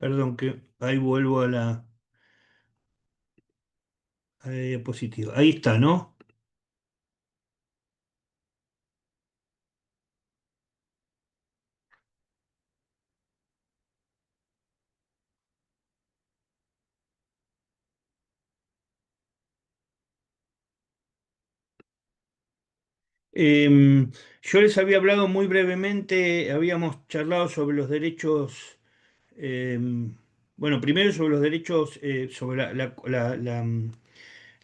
Perdón, que ahí vuelvo a la diapositiva. Ahí está, ¿no? Yo les había hablado muy brevemente, habíamos charlado sobre los derechos, bueno, primero sobre los derechos, sobre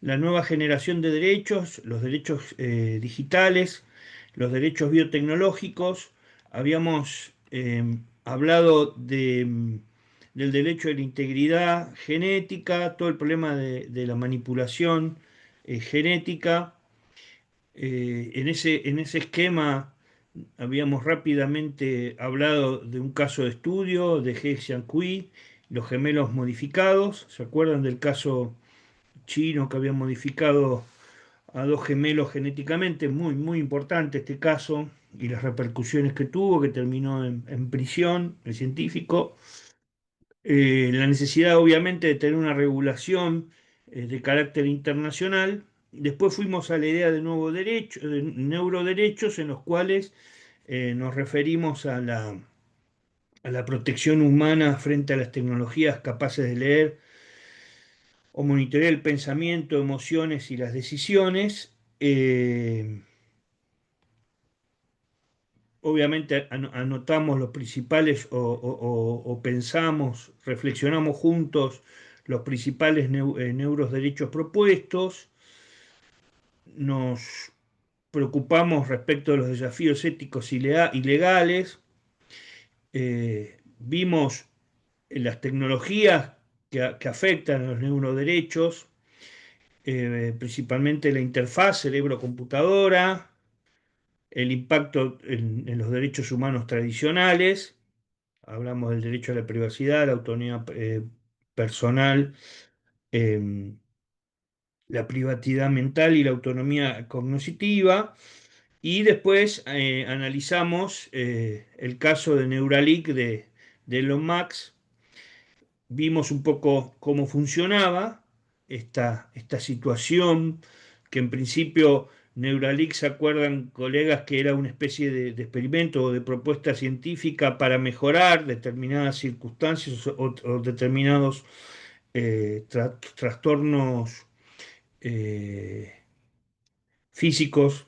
la nueva generación de derechos, los derechos digitales, los derechos biotecnológicos. Habíamos hablado del derecho de la integridad genética, todo el problema de la manipulación genética. En ese esquema habíamos rápidamente hablado de un caso de estudio de He Jiankui, los gemelos modificados. ¿Se acuerdan del caso chino que había modificado a dos gemelos genéticamente? Muy, muy importante este caso y las repercusiones que tuvo, que terminó en prisión, el científico. La necesidad obviamente de tener una regulación de carácter internacional. Después fuimos a la idea de nuevo derecho, de neuroderechos, en los cuales nos referimos a la protección humana frente a las tecnologías capaces de leer o monitorear el pensamiento, emociones y las decisiones. Obviamente anotamos los principales o pensamos, reflexionamos juntos los principales neuroderechos propuestos, nos preocupamos respecto de los desafíos éticos y legales, vimos las tecnologías que afectan a los neuroderechos, principalmente la interfaz cerebro-computadora, el impacto en los derechos humanos tradicionales. Hablamos del derecho a la privacidad, la autonomía personal, eh, la privacidad mental y la autonomía cognitiva. Y después analizamos el caso de Neuralink de Elon Musk. Vimos un poco cómo funcionaba esta situación, que en principio Neuralink, ¿se acuerdan, colegas, que era una especie de experimento o de propuesta científica para mejorar determinadas circunstancias o determinados trastornos eh, físicos?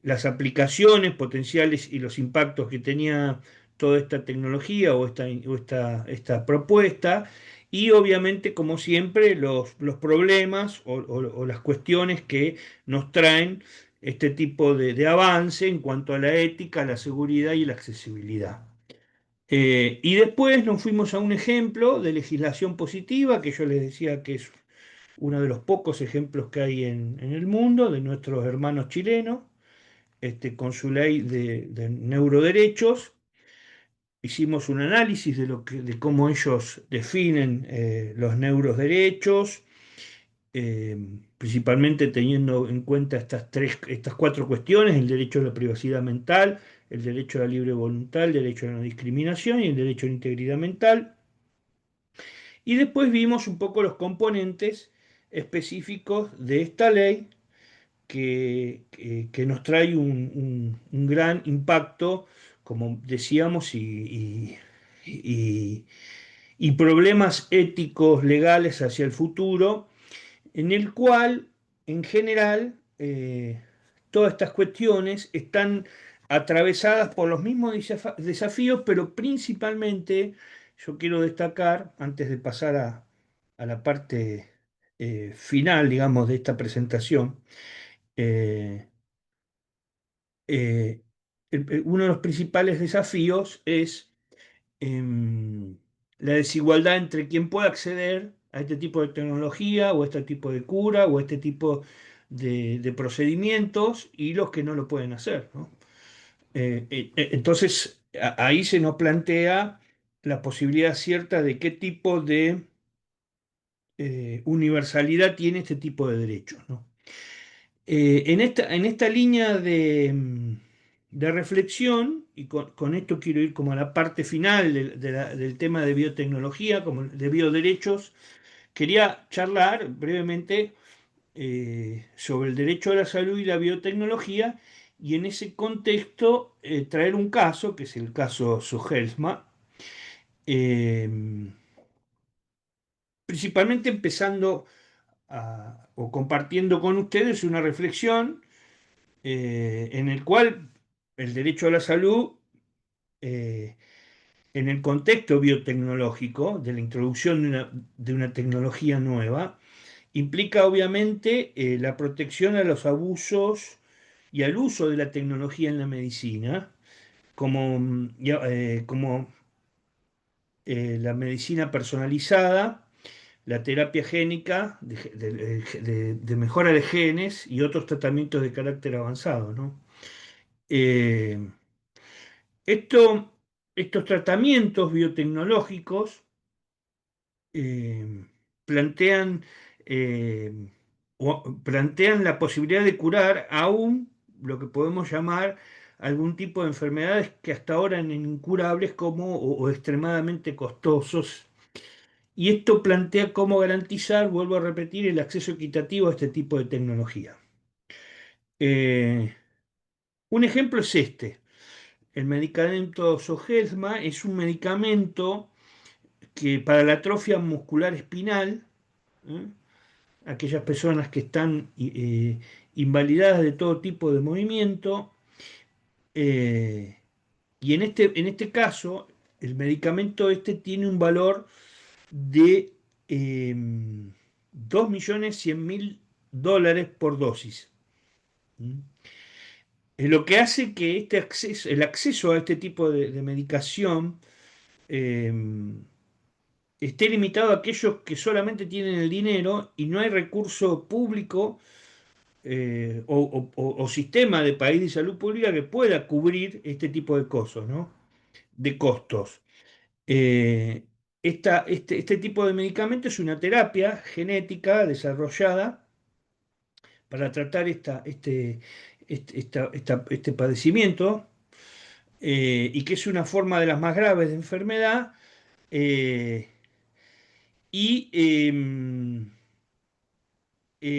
Las aplicaciones potenciales y los impactos que tenía toda esta tecnología o esta propuesta, y obviamente, como siempre, los problemas o las cuestiones que nos traen este tipo de avance en cuanto a la ética, la seguridad y la accesibilidad. Y después nos fuimos a un ejemplo de legislación positiva, que yo les decía que es uno de los pocos ejemplos que hay en el mundo, de nuestros hermanos chilenos, con su ley de neuroderechos. Hicimos un análisis de cómo ellos definen los neuroderechos, eh, principalmente teniendo en cuenta estas cuatro cuestiones: el derecho a la privacidad mental, el derecho a la libre voluntad, el derecho a la no discriminación y el derecho a la integridad mental. Y después vimos un poco los componentes específicos de esta ley que nos trae un gran impacto, como decíamos, y- y problemas éticos, legales hacia el futuro, en el cual, en general, todas estas cuestiones están atravesadas por los mismos desafíos, pero principalmente yo quiero destacar, antes de pasar a la parte final, digamos, de esta presentación, eh, eh, uno de los principales desafíos es em, la desigualdad entre quien puede acceder a este tipo de tecnología o a este tipo de cura o a este tipo de procedimientos y los que no lo pueden hacer, ¿no? Entonces, ahí se nos plantea la posibilidad cierta de qué tipo de universalidad tiene este tipo de derechos, ¿no? En esta línea de reflexión, y con esto quiero ir como a la parte final del tema de biotecnología, como de bioderechos, quería charlar brevemente sobre el derecho a la salud y la biotecnología, y en ese contexto traer un caso, que es el caso Sohelsma, eh, principalmente empezando o compartiendo con ustedes una reflexión en el cual el derecho a la salud, eh, en el contexto biotecnológico, de la introducción de una tecnología nueva, implica obviamente la protección a los abusos y al uso de la tecnología en la medicina, como la medicina personalizada, la terapia génica de mejora de genes y otros tratamientos de carácter avanzado, ¿no? Eh, esto- Estos tratamientos biotecnológicos eh, plantean, eh, plantean la posibilidad de curar aún lo que podemos llamar algún tipo de enfermedades que hasta ahora eran incurables o extremadamente costosos. Y esto plantea cómo garantizar, vuelvo a repetir, el acceso equitativo a este tipo de tecnología. Eh, un ejemplo es este. El medicamento Zolgensma es un medicamento que para la atrofia muscular espinal, ¿eh? Aquellas personas que están invalidadas de todo tipo de movimiento, eh, y en este caso, el medicamento este tiene un valor de 2.100.000 dólares por dosis. ¿Mm? Es lo que hace que el acceso a este tipo de medicación eh, esté limitado a aquellos que solamente tienen el dinero y no hay recurso público o sistema de país de salud pública que pueda cubrir este tipo de costos, ¿no? De costos. Eh, este tipo de medicamento es una terapia genética desarrollada para tratar este padecimiento, y que es una forma de las más graves de enfermedad, eh, y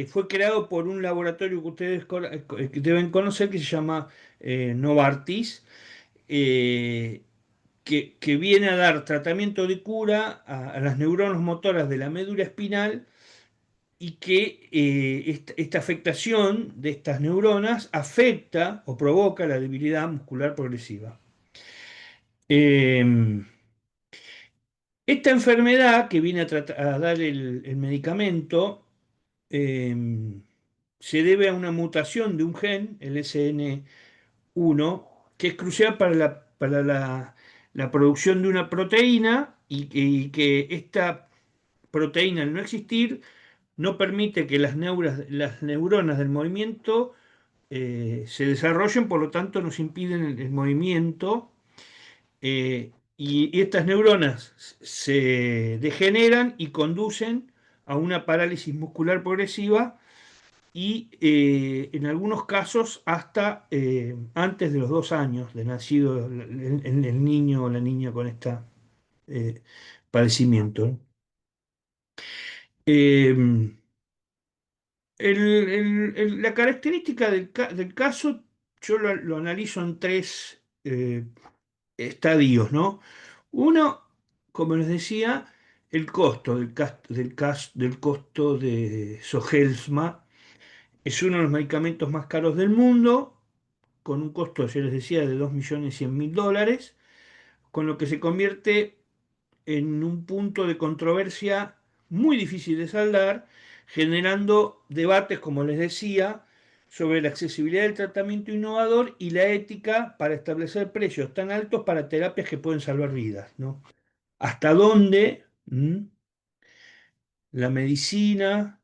fue creado por un laboratorio que ustedes que deben conocer, que se llama Novartis, eh, que viene a dar tratamiento de cura a las neuronas motoras de la médula espinal, y que esta afectación de estas neuronas afecta o provoca la debilidad muscular progresiva. Eh, Esta enfermedad que viene a dar el medicamento eh, se debe a una mutación de un gen, el SN1, que es crucial para la producción de una proteína, y que esta proteína, al no existir, no permite que las neuronas del movimiento se desarrollen, por lo tanto nos impiden el movimiento, y estas neuronas se degeneran y conducen a una parálisis muscular progresiva, y en algunos casos hasta antes de los 2 años de nacido el niño o la niña con este padecimiento. Eh, la característica del caso, yo lo analizo en tres estadios, ¿no? Uno, como les decía, el costo del costo de Zolgensma. Es uno de los medicamentos más caros del mundo, con un costo, ya les decía, de 2.100.000 dólares, con lo que se convierte en un punto de controversia muy difícil de saldar, generando debates, como les decía, sobre la accesibilidad del tratamiento innovador y la ética para establecer precios tan altos para terapias que pueden salvar vidas, ¿no? ¿Hasta dónde la medicina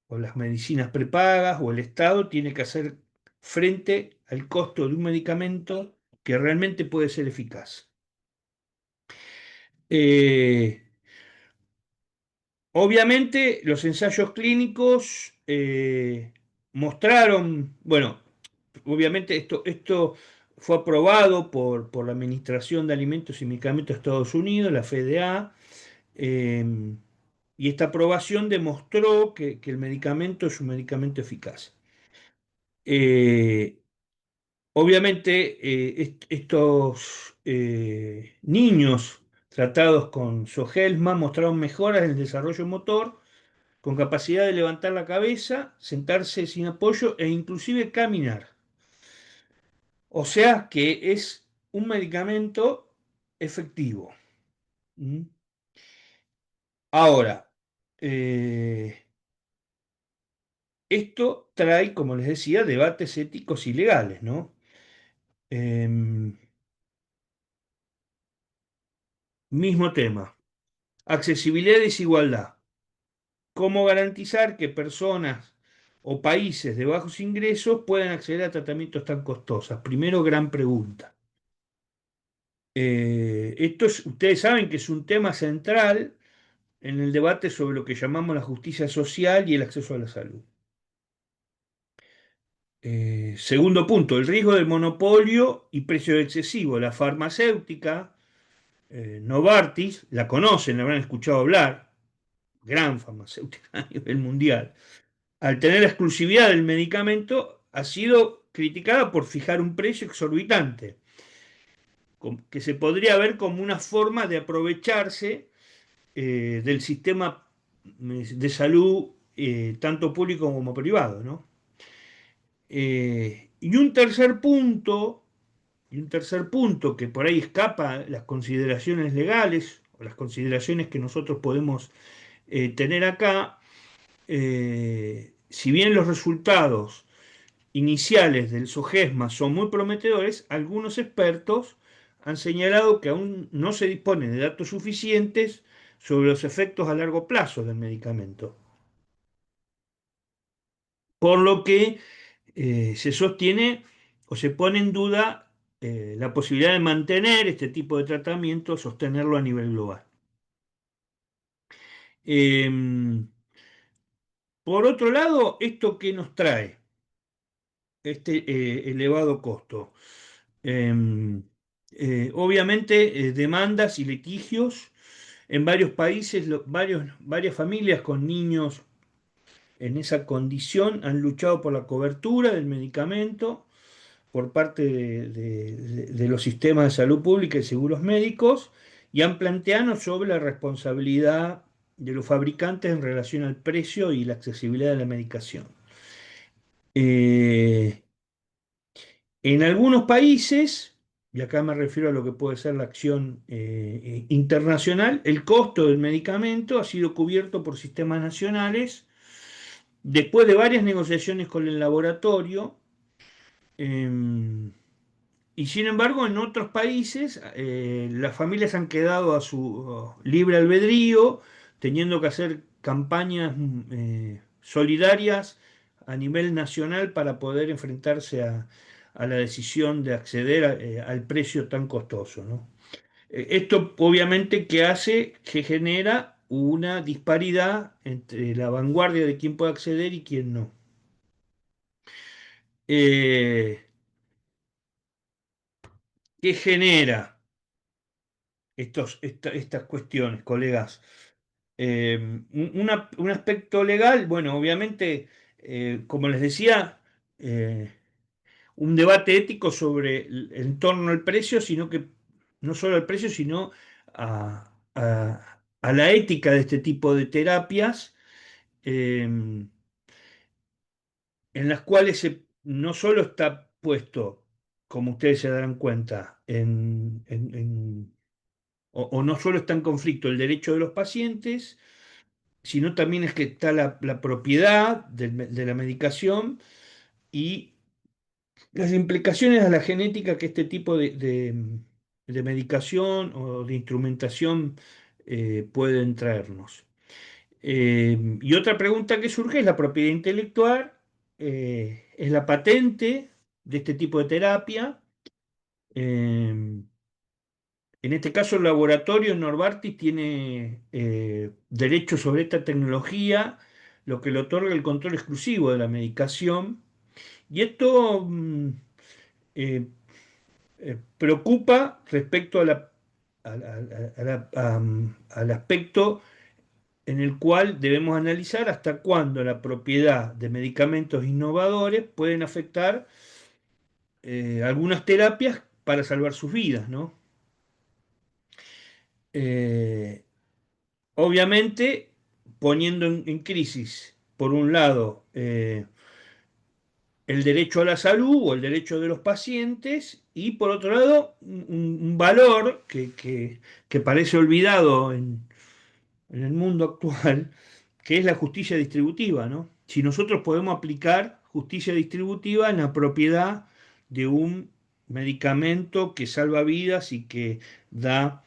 o las medicinas prepagas o el Estado tiene que hacer frente al costo de un medicamento que realmente puede ser eficaz? Eh, Obviamente, los ensayos clínicos mostraron, bueno, obviamente esto fue aprobado por la Administración de Alimentos y Medicamentos de Estados Unidos, la FDA, eh, y esta aprobación demostró que el medicamento es un medicamento eficaz. Eh, Obviamente, estos niños tratados con Sogelma mostraron mejoras en el desarrollo motor, con capacidad de levantar la cabeza, sentarse sin apoyo e inclusive caminar. O sea que es un medicamento efectivo. ¿Mm? Ahora, eh, esto trae, como les decía, debates éticos y legales, ¿no? Em, Mismo tema. Accesibilidad y desigualdad. ¿Cómo garantizar que personas o países de bajos ingresos puedan acceder a tratamientos tan costosos? Primero, gran pregunta. Ustedes saben que es un tema central en el debate sobre lo que llamamos la justicia social y el acceso a la salud. Segundo punto, el riesgo del monopolio y precio excesivo. La farmacéutica, Novartis, la conocen, la habrán escuchado hablar, gran farmacéutica a nivel mundial, al tener la exclusividad del medicamento, ha sido criticada por fijar un precio exorbitante, que se podría ver como una forma de aprovecharse del sistema de salud, tanto público como privado, ¿no? Y un tercer punto que por ahí escapa las consideraciones legales o las consideraciones que nosotros podemos tener acá, si bien los resultados iniciales del SOGESMA son muy prometedores, algunos expertos han señalado que aún no se dispone de datos suficientes sobre los efectos a largo plazo del medicamento, por lo que se sostiene o se pone en duda la posibilidad de mantener este tipo de tratamiento, sostenerlo a nivel global. Eh, por otro lado, ¿esto qué nos trae? Este elevado costo. Eh, Obviamente, demandas y litigios en varios países, varias familias con niños en esa condición han luchado por la cobertura del medicamento por parte de los sistemas de salud pública y seguros médicos y han planteado sobre la responsabilidad de los fabricantes en relación al precio y la accesibilidad de la medicación. Eh, En algunos países, y acá me refiero a lo que puede ser la acción internacional, el costo del medicamento ha sido cubierto por sistemas nacionales después de varias negociaciones con el laboratorio. eh, y sin embargo, en otros países, las familias han quedado a su libre albedrío, teniendo que hacer campañas solidarias a nivel nacional para poder enfrentarse a la decisión de acceder al precio tan costoso, ¿no? Esto obviamente que hace, que genera una disparidad entre la vanguardia de quién puede acceder y quién no. Eh, ¿Qué genera estas cuestiones, colegas? Un aspecto legal, bueno, obviamente, como les decía, eh, un debate ético sobre en torno al precio, sino que no solo al precio, sino a la ética de este tipo de terapias, en las cuales no solo está puesto, como ustedes se darán cuenta, o no solo está en conflicto el derecho de los pacientes, sino también es que está la propiedad de la medicación y las implicaciones a la genética que este tipo de medicación o de instrumentación pueden traernos. Y otra pregunta que surge es la propiedad intelectual, es la patente de este tipo de terapia. Eh, en este caso, el laboratorio Novartis tiene derecho sobre esta tecnología, lo que le otorga el control exclusivo de la medicación. Y esto eh, preocupa respecto al aspecto en el cual debemos analizar hasta cuándo la propiedad de medicamentos innovadores pueden afectar algunas terapias para salvar sus vidas, ¿no? Eh, Obviamente, poniendo en crisis, por un lado, el derecho a la salud o el derecho de los pacientes y por otro lado, un valor que parece olvidado en el mundo actual, que es la justicia distributiva, ¿no? Si nosotros podemos aplicar justicia distributiva en la propiedad de un medicamento que salva vidas y que da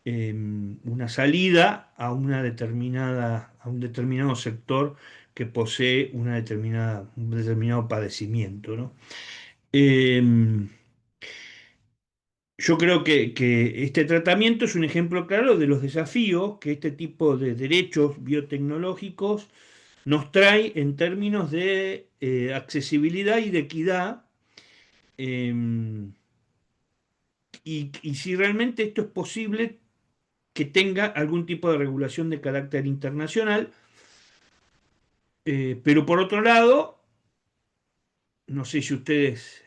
una salida a a un determinado sector que posee un determinado padecimiento, ¿no? Em, yo creo que este tratamiento es un ejemplo claro de los desafíos que este tipo de derechos biotecnológicos nos trae en términos de accesibilidad y de equidad, em, y si realmente esto es posible que tenga algún tipo de regulación de carácter internacional. Pero por otro lado, no sé si ustedes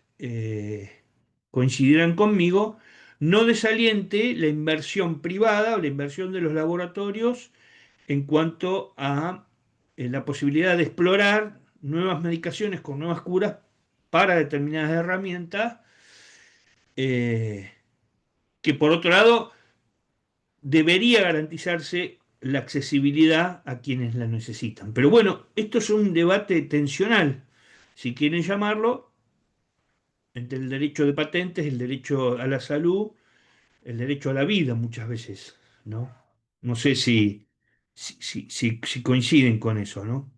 coincidirán conmigo, no desaliente la inversión privada o la inversión de los laboratorios en cuanto a la posibilidad de explorar nuevas medicaciones con nuevas curas para determinadas herramientas, eh, que por otro lado debería garantizarse la accesibilidad a quienes la necesitan. Pero bueno, esto es un debate tensional, si quieren llamarlo, entre el derecho de patentes, el derecho a la salud, el derecho a la vida muchas veces, ¿no? No sé si coinciden con eso, ¿no?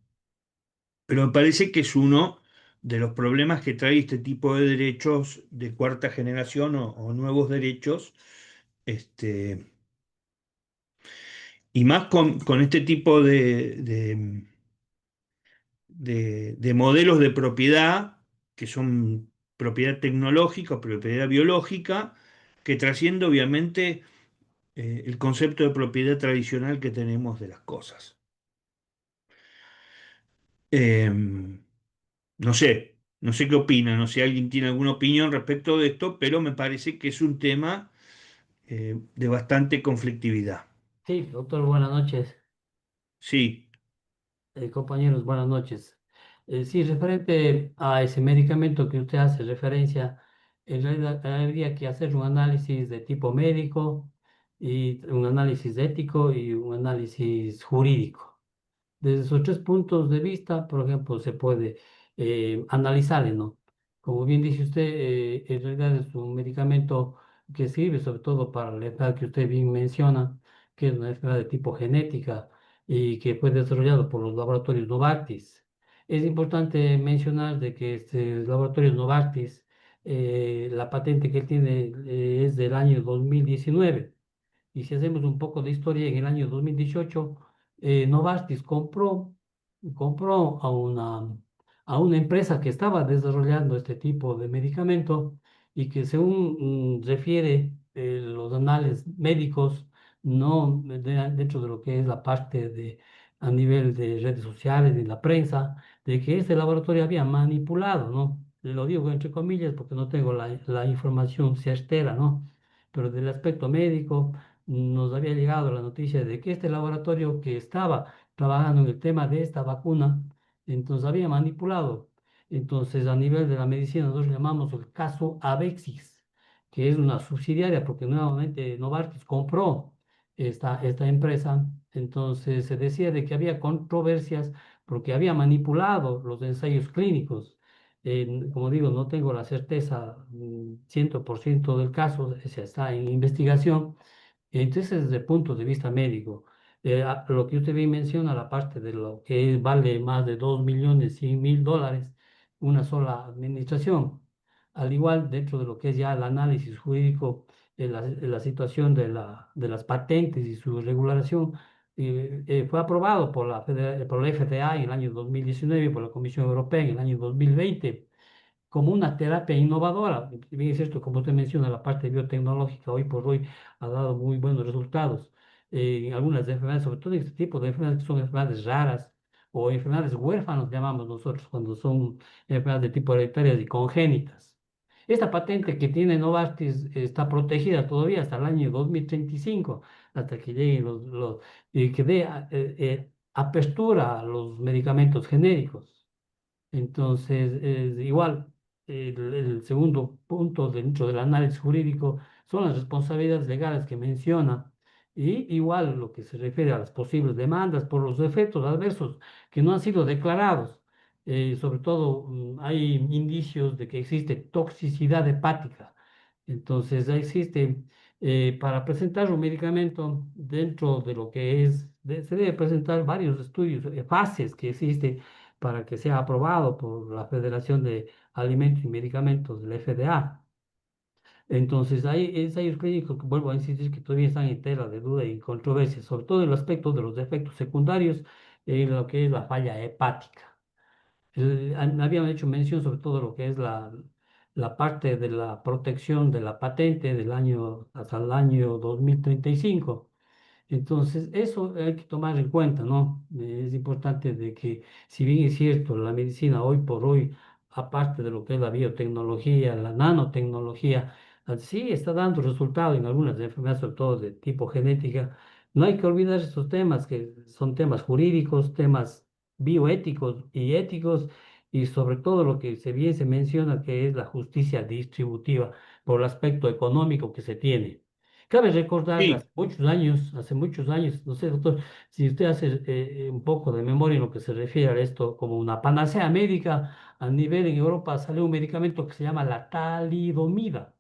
Pero me parece que es uno de los problemas que trae este tipo de derechos de cuarta generación o nuevos derechos, este, y más con este tipo de modelos de propiedad que son propiedad tecnológica o propiedad biológica, que trasciende obviamente el concepto de propiedad tradicional que tenemos de las cosas. Eh, no sé qué opinan, no sé si alguien tiene alguna opinión respecto de esto, pero me parece que es un tema de bastante conflictividad. Sí, doctor, buenas noches. Sí, Compañeros, buenas noches. Sí, referente a ese medicamento que usted hace referencia, en realidad habría que hacer un análisis de tipo médico y un análisis ético y un análisis jurídico. Desde esos tres puntos de vista, por ejemplo, se puede analizarle, ¿no? Como bien dice usted, en realidad es un medicamento que sirve sobre todo para la enfermedad que usted bien menciona, que es una enfermedad de tipo genética y que fue desarrollado por los laboratorios Novartis. Es importante mencionar de que este laboratorio Novartis, la patente que él tiene es del año 2019. Y si hacemos un poco de historia, en el año 2018, Novartis compró a una empresa que estaba desarrollando este tipo de medicamento y que según refiere los anales médicos, no dentro de lo que es la parte de a nivel de redes sociales y la prensa, de que este laboratorio había manipulado, ¿no? Lo digo entre comillas porque no tengo la información certera, ¿no? Pero del aspecto médico nos había llegado la noticia de que este laboratorio que estaba trabajando en el tema de esta vacuna, entonces había manipulado. Entonces, a nivel de la medicina, nosotros llamamos el caso Avexis, que es una subsidiaria, porque nuevamente Novartis compró esta empresa. Entonces, se decía de que había controversias porque había manipulado los ensayos clínicos. Como digo, no tengo la certeza 100% del caso, se está en investigación. Entonces, desde el punto de vista médico, lo que usted bien menciona, la parte de lo que vale más de 2.100.000 dólares una sola administración, al igual dentro de lo que es ya el análisis jurídico de la situación de las patentes y su regulación, fue aprobado por la FDA en el año 2019 y por la Comisión Europea en el año 2020. como una terapia innovadora. Si bien es cierto, como usted menciona, la parte biotecnológica hoy por hoy ha dado muy buenos resultados en algunas enfermedades, sobre todo en este tipo de enfermedades que son enfermedades raras o enfermedades huérfanos, llamamos nosotros, cuando son enfermedades de tipo hereditarias y congénitas. Esta patente que tiene Novartis está protegida todavía hasta el año 2035, hasta que lleguen y que dé apertura a los medicamentos genéricos. Entonces, igual, el segundo punto dentro del análisis jurídico son las responsabilidades legales que menciona y igual lo que se refiere a las posibles demandas por los efectos adversos que no han sido declarados. Sobre todo, hay indicios de que existe toxicidad hepática. Entonces, existe, para presentar un medicamento dentro de lo que es, se debe presentar varios estudios, fases que existen para que sea aprobado por la Federación de Alimentos y Medicamentos, la FDA. Entonces, hay ensayos clínicos que vuelvo a insistir que todavía están en tela de duda y controversia, sobre todo en el aspecto de los efectos secundarios en lo que es la falla hepática. Habían hecho mención sobre todo lo que es la parte de la protección de la patente del año hasta el año 2035. Entonces, eso hay que tomar en cuenta, ¿no? Es importante de que, si bien es cierto, la medicina hoy por hoy, aparte de lo que es la biotecnología, la nanotecnología, sí está dando resultado en algunas enfermedades, sobre todo de tipo genética, no hay que olvidar estos temas que son temas jurídicos, temas bioéticos y éticos, y sobre todo lo que bien se menciona que es la justicia distributiva por el aspecto económico que se tiene. Cabe recordar Sí, hace muchos años, no sé, doctor, si usted hace un poco de memoria en lo que se refiere a esto como una panacea médica, a nivel en Europa salió un medicamento que se llama la talidomida.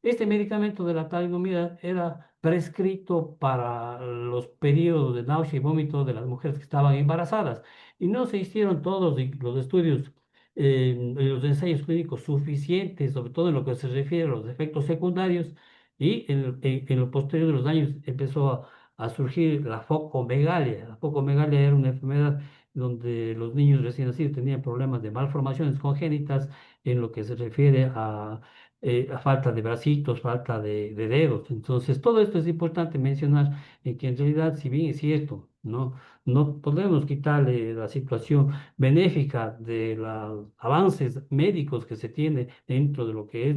Este medicamento de la talidomida era prescrito para los periodos de náusea y vómito de las mujeres que estaban embarazadas y no se hicieron todos los estudios, los ensayos clínicos suficientes, sobre todo en lo que se refiere a los efectos secundarios y en lo posterior de los años empezó a surgir la focomegalia. La focomegalia era una enfermedad donde los niños recién nacidos tenían problemas de malformaciones congénitas en lo que se refiere a falta de bracitos, falta de dedos. Entonces, todo esto es importante mencionar que en realidad, si bien es cierto, no podemos quitarle la situación benéfica de los avances médicos que se tiene dentro de lo que es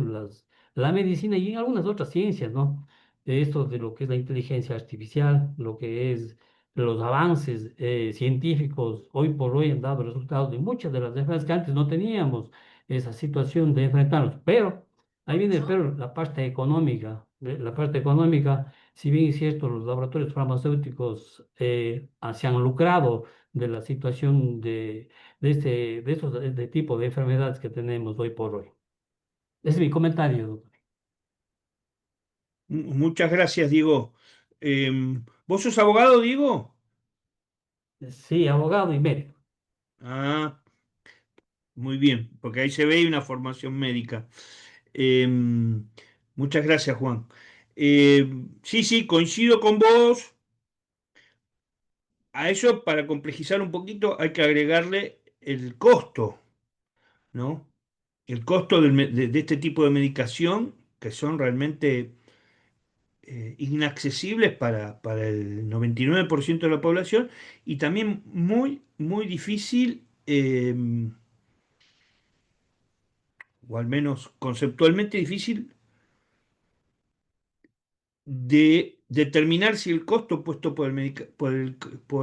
la medicina y en algunas otras ciencias, ¿no? Esto de lo que es la inteligencia artificial, lo que es los avances científicos hoy por hoy han dado resultados de muchas de las enfermedades que antes no teníamos esa situación de enfrentarnos, pero ahí viene pero la parte económica. La parte económica, si bien es cierto, los laboratorios farmacéuticos se han lucrado de la situación de estos de tipo de enfermedades que tenemos hoy por hoy. Ese es mi comentario, doctor. muchas gracias, Diego. ¿Vos sos abogado, Diego? Sí, abogado y médico. Ah, muy bien, porque ahí se ve una formación médica. Muchas gracias, Juan. Sí, sí, coincido con vos. A eso, para complejizar un poquito, hay que agregarle el costo, ¿no? El costo de este tipo de medicación, que son realmente inaccesibles para el 99% de la población y también muy, muy difícil, o al menos conceptualmente difícil, de determinar si el costo puesto por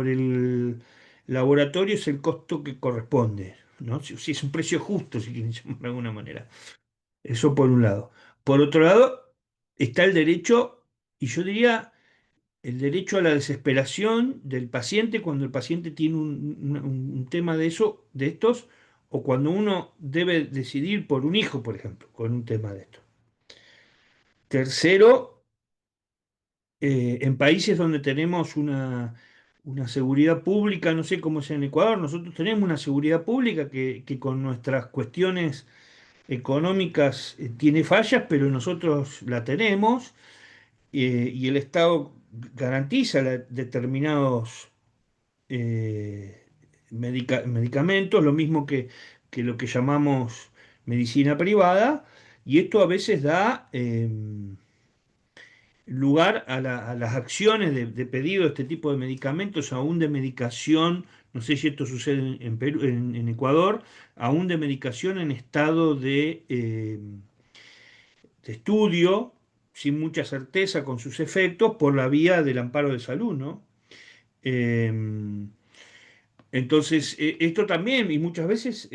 el laboratorio es el costo que corresponde, ¿no? Si es un precio justo, si quieren llamarlo de alguna manera. Eso por un lado. Por otro lado, está el derecho, y yo diría el derecho a la desesperación del paciente cuando el paciente tiene un tema de eso, de estos, o cuando uno debe decidir por un hijo, por ejemplo, con un tema de esto. Tercero, en países donde tenemos una seguridad pública, no sé cómo es en Ecuador, nosotros tenemos una seguridad pública que con nuestras cuestiones económicas tiene fallas, pero nosotros la tenemos, y el Estado garantiza determinados medicamentos, lo mismo que lo que llamamos medicina privada, y esto a veces da lugar a las acciones de pedido de este tipo de medicamentos, aún de medicación, no sé si esto sucede en Perú, en Ecuador, aún de medicación en estado de estudio, sin mucha certeza con sus efectos, por la vía del amparo de salud, ¿no? Eh, entonces, esto también, y muchas veces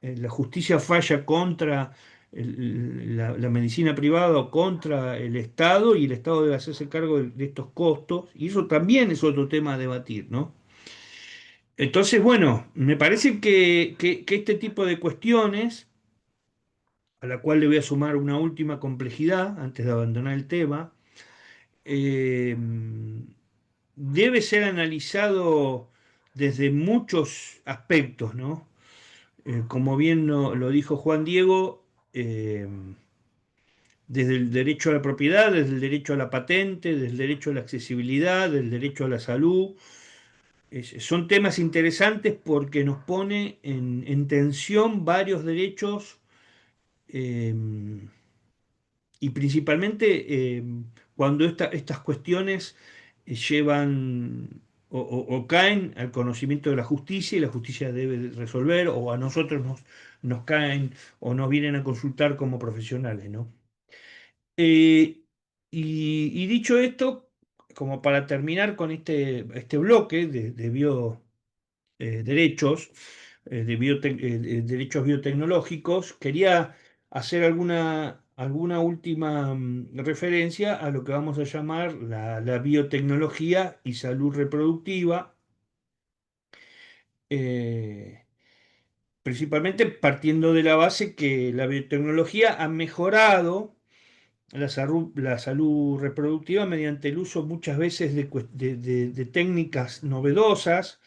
la justicia falla contra la medicina privada o contra el Estado, y el Estado debe hacerse cargo de estos costos, y eso también es otro tema a debatir, ¿no? Entonces, bueno, me parece que este tipo de cuestiones, a la cual le voy a sumar una última complejidad antes de abandonar el tema, eh, debe ser analizado desde muchos aspectos, ¿no? Como bien lo dijo Juan Diego, desde el derecho a la propiedad, desde el derecho a la patente, desde el derecho a la accesibilidad, del derecho a la salud. Son temas interesantes porque nos pone en tensión varios derechos, eh, y principalmente cuando estas cuestiones llevan o caen al conocimiento de la justicia, y la justicia debe resolver, o a nosotros nos caen o nos vienen a consultar como profesionales, ¿no? Eh, y dicho esto, como para terminar con este bloque de derechos, derechos biotecnológicos, quería hacer alguna última referencia a lo que vamos a llamar la biotecnología y salud reproductiva, eh, principalmente partiendo de la base que la biotecnología ha mejorado la salud reproductiva mediante el uso muchas veces de técnicas novedosas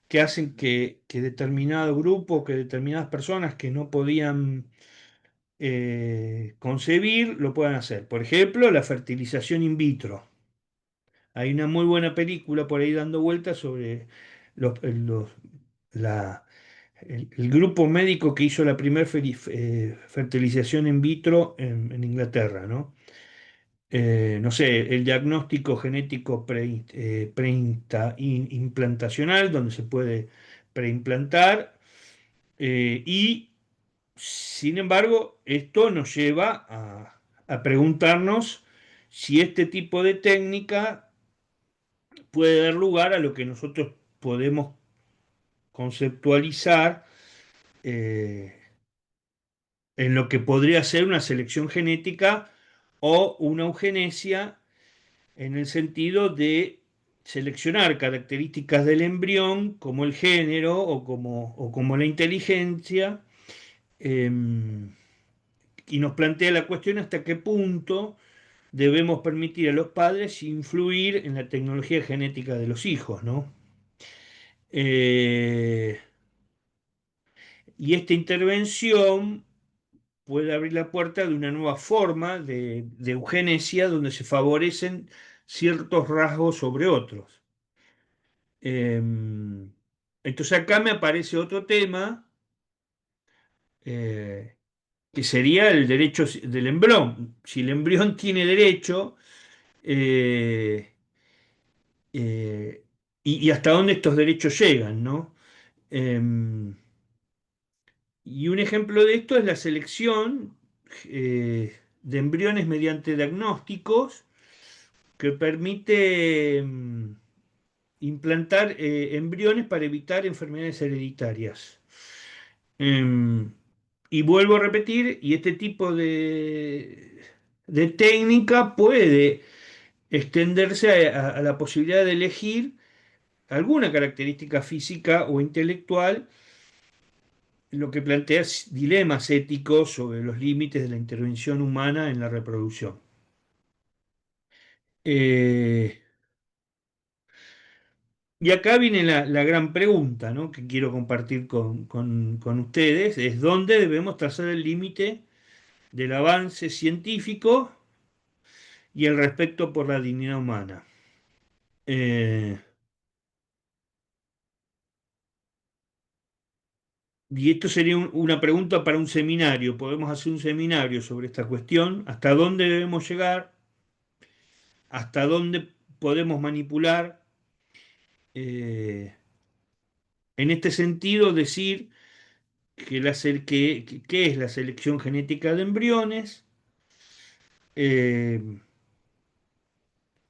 que hacen que determinado grupo, que determinadas personas que no podían concebir, lo puedan hacer. Por ejemplo, la fertilización in vitro. Hay una muy buena película por ahí dando vueltas sobre los, el grupo médico que hizo la primera fertilización in vitro en Inglaterra, ¿no? No sé, el diagnóstico genético implantacional, donde se puede preimplantar, y sin embargo, esto nos lleva a preguntarnos si este tipo de técnica puede dar lugar a lo que nosotros podemos conceptualizar en lo que podría ser una selección genética o una eugenesia, en el sentido de seleccionar características del embrión, como el género o como la inteligencia, eh, y nos plantea la cuestión hasta qué punto debemos permitir a los padres influir en la tecnología genética de los hijos, ¿no? Eh, y esta intervención puede abrir la puerta de una nueva forma de eugenesia, donde se favorecen ciertos rasgos sobre otros. Eh, entonces acá me aparece otro tema, eh, que sería el derecho del embrión. Si el embrión tiene derecho, eh, y hasta dónde estos derechos llegan, ¿no? Eh, y un ejemplo de esto es la selección de embriones mediante diagnósticos, que permite implantar embriones para evitar enfermedades hereditarias. Em, y vuelvo a repetir, y este tipo de técnica puede extenderse a la posibilidad de elegir alguna característica física o intelectual, lo que plantea dilemas éticos sobre los límites de la intervención humana en la reproducción. Eh, y acá viene la gran pregunta, ¿no?, que quiero compartir con ustedes, es dónde debemos trazar el límite del avance científico y el respeto por la dignidad humana. Eh, y esto sería una pregunta para un seminario, podemos hacer un seminario sobre esta cuestión, hasta dónde debemos llegar, hasta dónde podemos manipular. En este sentido, decir que es la selección genética de embriones. eh,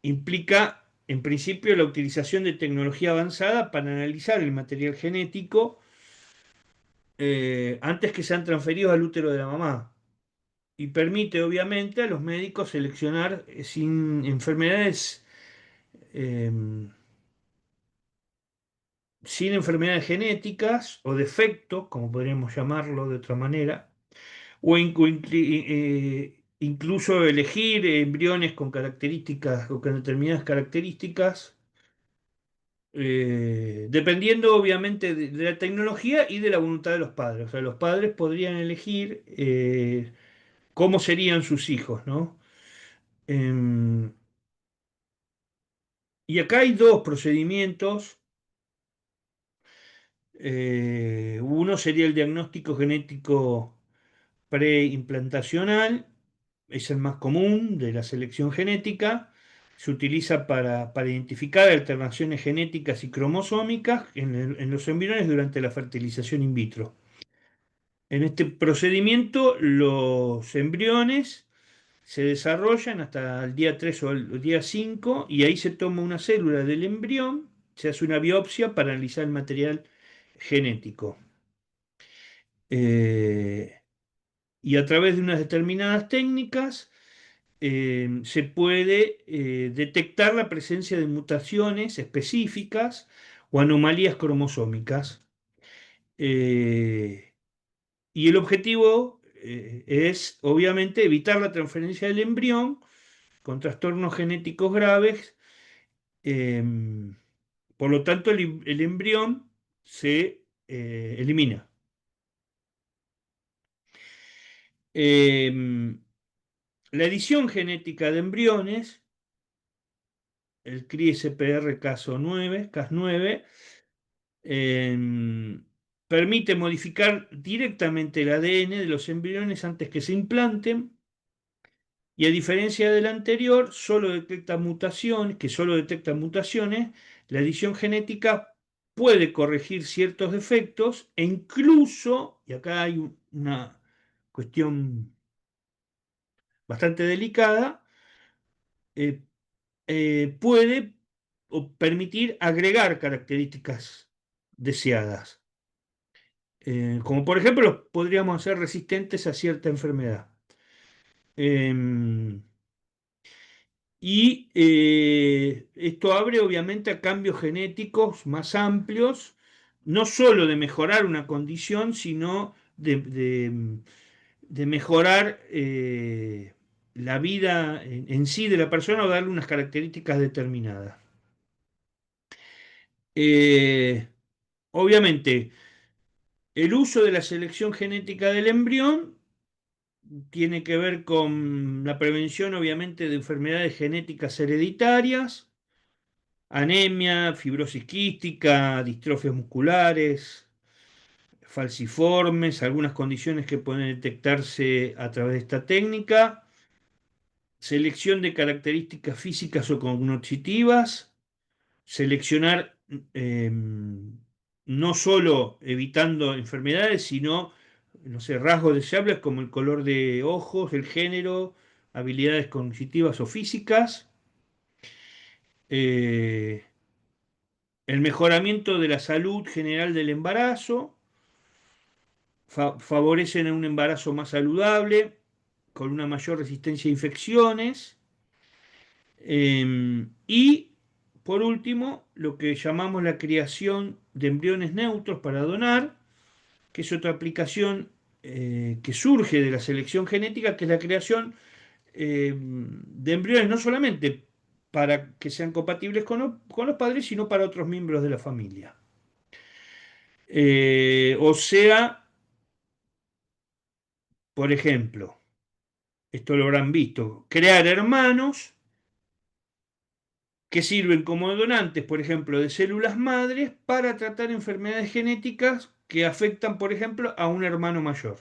Implica, en principio, la utilización de tecnología avanzada para analizar el material genético antes que sean transferidos al útero de la mamá. Y permite, obviamente, a los médicos seleccionar sin enfermedades, eh, sin enfermedades genéticas o defectos, como podríamos llamarlo de otra manera, o incluso elegir embriones con características o con determinadas características, dependiendo obviamente de la tecnología y de la voluntad de los padres. O sea, los padres podrían elegir cómo serían sus hijos, ¿no? Em, y acá hay dos procedimientos. Uno sería el diagnóstico genético preimplantacional, es el más común de la selección genética. Se utiliza para identificar alteraciones genéticas y cromosómicas en los embriones durante la fertilización in vitro. En este procedimiento, los embriones se desarrollan hasta el día 3 o el día 5 y ahí se toma una célula del embrión, se hace una biopsia para analizar el material genético. Eh, y a través de unas determinadas técnicas se puede detectar la presencia de mutaciones específicas o anomalías cromosómicas. Eh, y el objetivo es, obviamente, evitar la transferencia del embrión con trastornos genéticos graves. eh, por lo tanto, el embrión se elimina. Eh, la edición genética de embriones, el CRISPR Cas9, eh, permite modificar directamente el ADN de los embriones antes que se implanten. Y a diferencia del anterior, solo detecta mutaciones, la edición genética puede corregir ciertos defectos e incluso, y acá hay una cuestión bastante delicada, eh, puede o permitir agregar características deseadas. Como por ejemplo, podríamos ser resistentes a cierta enfermedad. Em, Y esto abre obviamente a cambios genéticos más amplios, no solo de mejorar una condición, sino de mejorar la vida en sí de la persona o darle unas características determinadas. Eh, Obviamente, el uso de la selección genética del embrión tiene que ver con la prevención, obviamente, de enfermedades genéticas hereditarias, anemia, fibrosis quística, distrofias musculares, falciformes, algunas condiciones que pueden detectarse a través de esta técnica, selección de características físicas o cognitivas, seleccionar eh, no solo evitando enfermedades, sino, no sé, rasgos deseables como el color de ojos, el género, habilidades cognitivas o físicas. eh, el mejoramiento de la salud general del embarazo, favorecen un embarazo más saludable, con una mayor resistencia a infecciones. Y, por último, lo que llamamos la creación de embriones neutros para donar, que es otra aplicación que surge de la selección genética, que es la creación de embriones no solamente para que sean compatibles con los padres, sino para otros miembros de la familia. O sea, por ejemplo, esto lo habrán visto, crear hermanos que sirven como donantes, por ejemplo, de células madres para tratar enfermedades genéticas que afectan, por ejemplo, a un hermano mayor.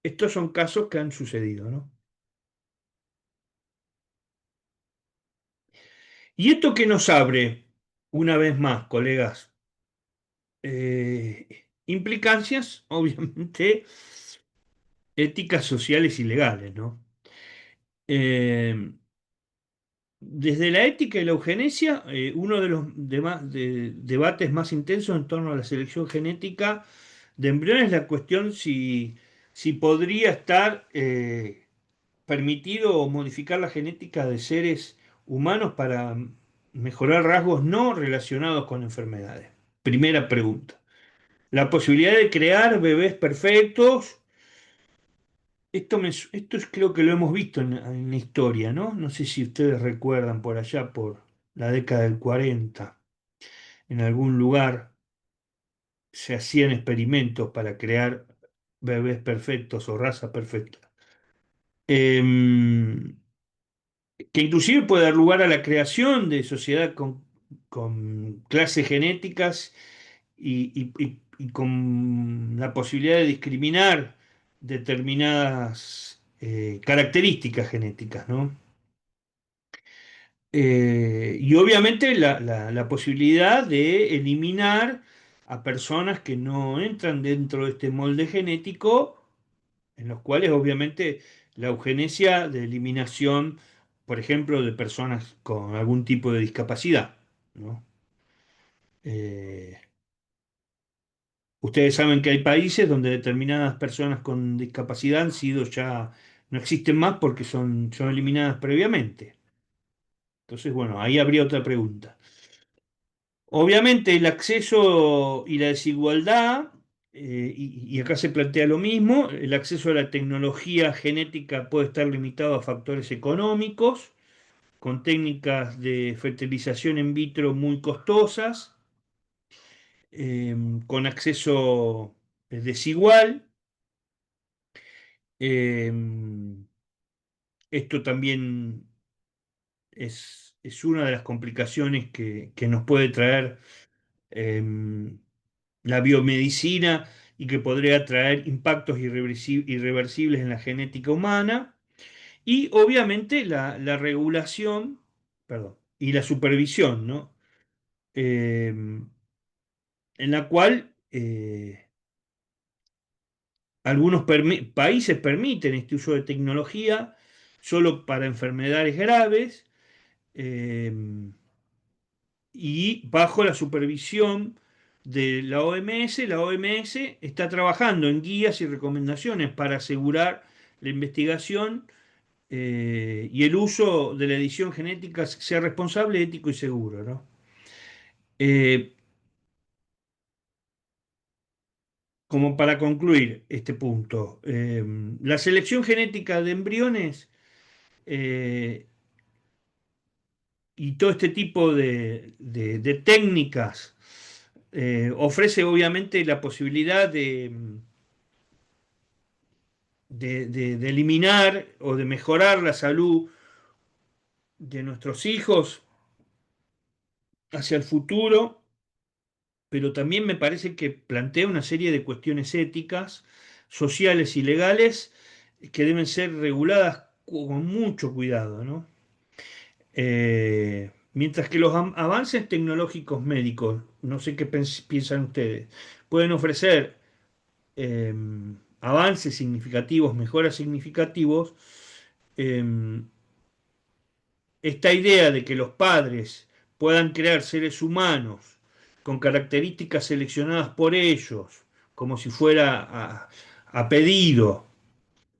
Estos son casos que han sucedido, ¿no? ¿Y esto que nos abre, una vez más, colegas? Implicancias, obviamente, éticas, sociales y legales, ¿no? Eh, Desde la ética y la eugenesia, uno de los debates más intensos en torno a la selección genética de embriones es la cuestión si podría estar permitido modificar la genética de seres humanos para mejorar rasgos no relacionados con enfermedades. Primera pregunta. La posibilidad de crear bebés perfectos. Creo que lo hemos visto en la historia, ¿no? No sé si ustedes recuerdan por allá, por la década del 40, en algún lugar se hacían experimentos para crear bebés perfectos o raza perfecta. Em, que inclusive puede dar lugar a la creación de sociedad con clases genéticas y con la posibilidad de discriminar determinadas características genéticas, ¿no? Y obviamente la posibilidad de eliminar a personas que no entran dentro de este molde genético, en los cuales obviamente la eugenesia de eliminación, por ejemplo, de personas con algún tipo de discapacidad, ¿no? Eh, Ustedes saben que hay países donde determinadas personas con discapacidad han sido ya, no existen más porque son eliminadas previamente. Entonces, bueno, ahí habría otra pregunta. Obviamente el acceso y la desigualdad, y acá se plantea lo mismo, el acceso a la tecnología genética puede estar limitado a factores económicos, con técnicas de fertilización in vitro muy costosas, con acceso desigual. Eh, Esto también es una de las complicaciones que nos puede traer la biomedicina y que podría traer impactos irreversibles en la genética humana. Y obviamente la regulación, perdón, y la supervisión, ¿no? En la cual algunos países permiten este uso de tecnología solo para enfermedades graves, eh, y bajo la supervisión de la OMS está trabajando en guías y recomendaciones para asegurar la investigación y el uso de la edición genética sea responsable, ético y seguro, ¿no? Eh, Como para concluir este punto, la selección genética de embriones eh, y todo este tipo de técnicas ofrece obviamente la posibilidad de eliminar o de mejorar la salud de nuestros hijos hacia el futuro, pero también me parece que plantea una serie de cuestiones éticas, sociales y legales que deben ser reguladas con mucho cuidado, ¿no? Mientras que los avances tecnológicos médicos, no sé qué piensan ustedes, pueden ofrecer eh, avances significativos, mejoras significativos, eh, esta idea de que los padres puedan crear seres humanos con características seleccionadas por ellos, como si fuera a pedido,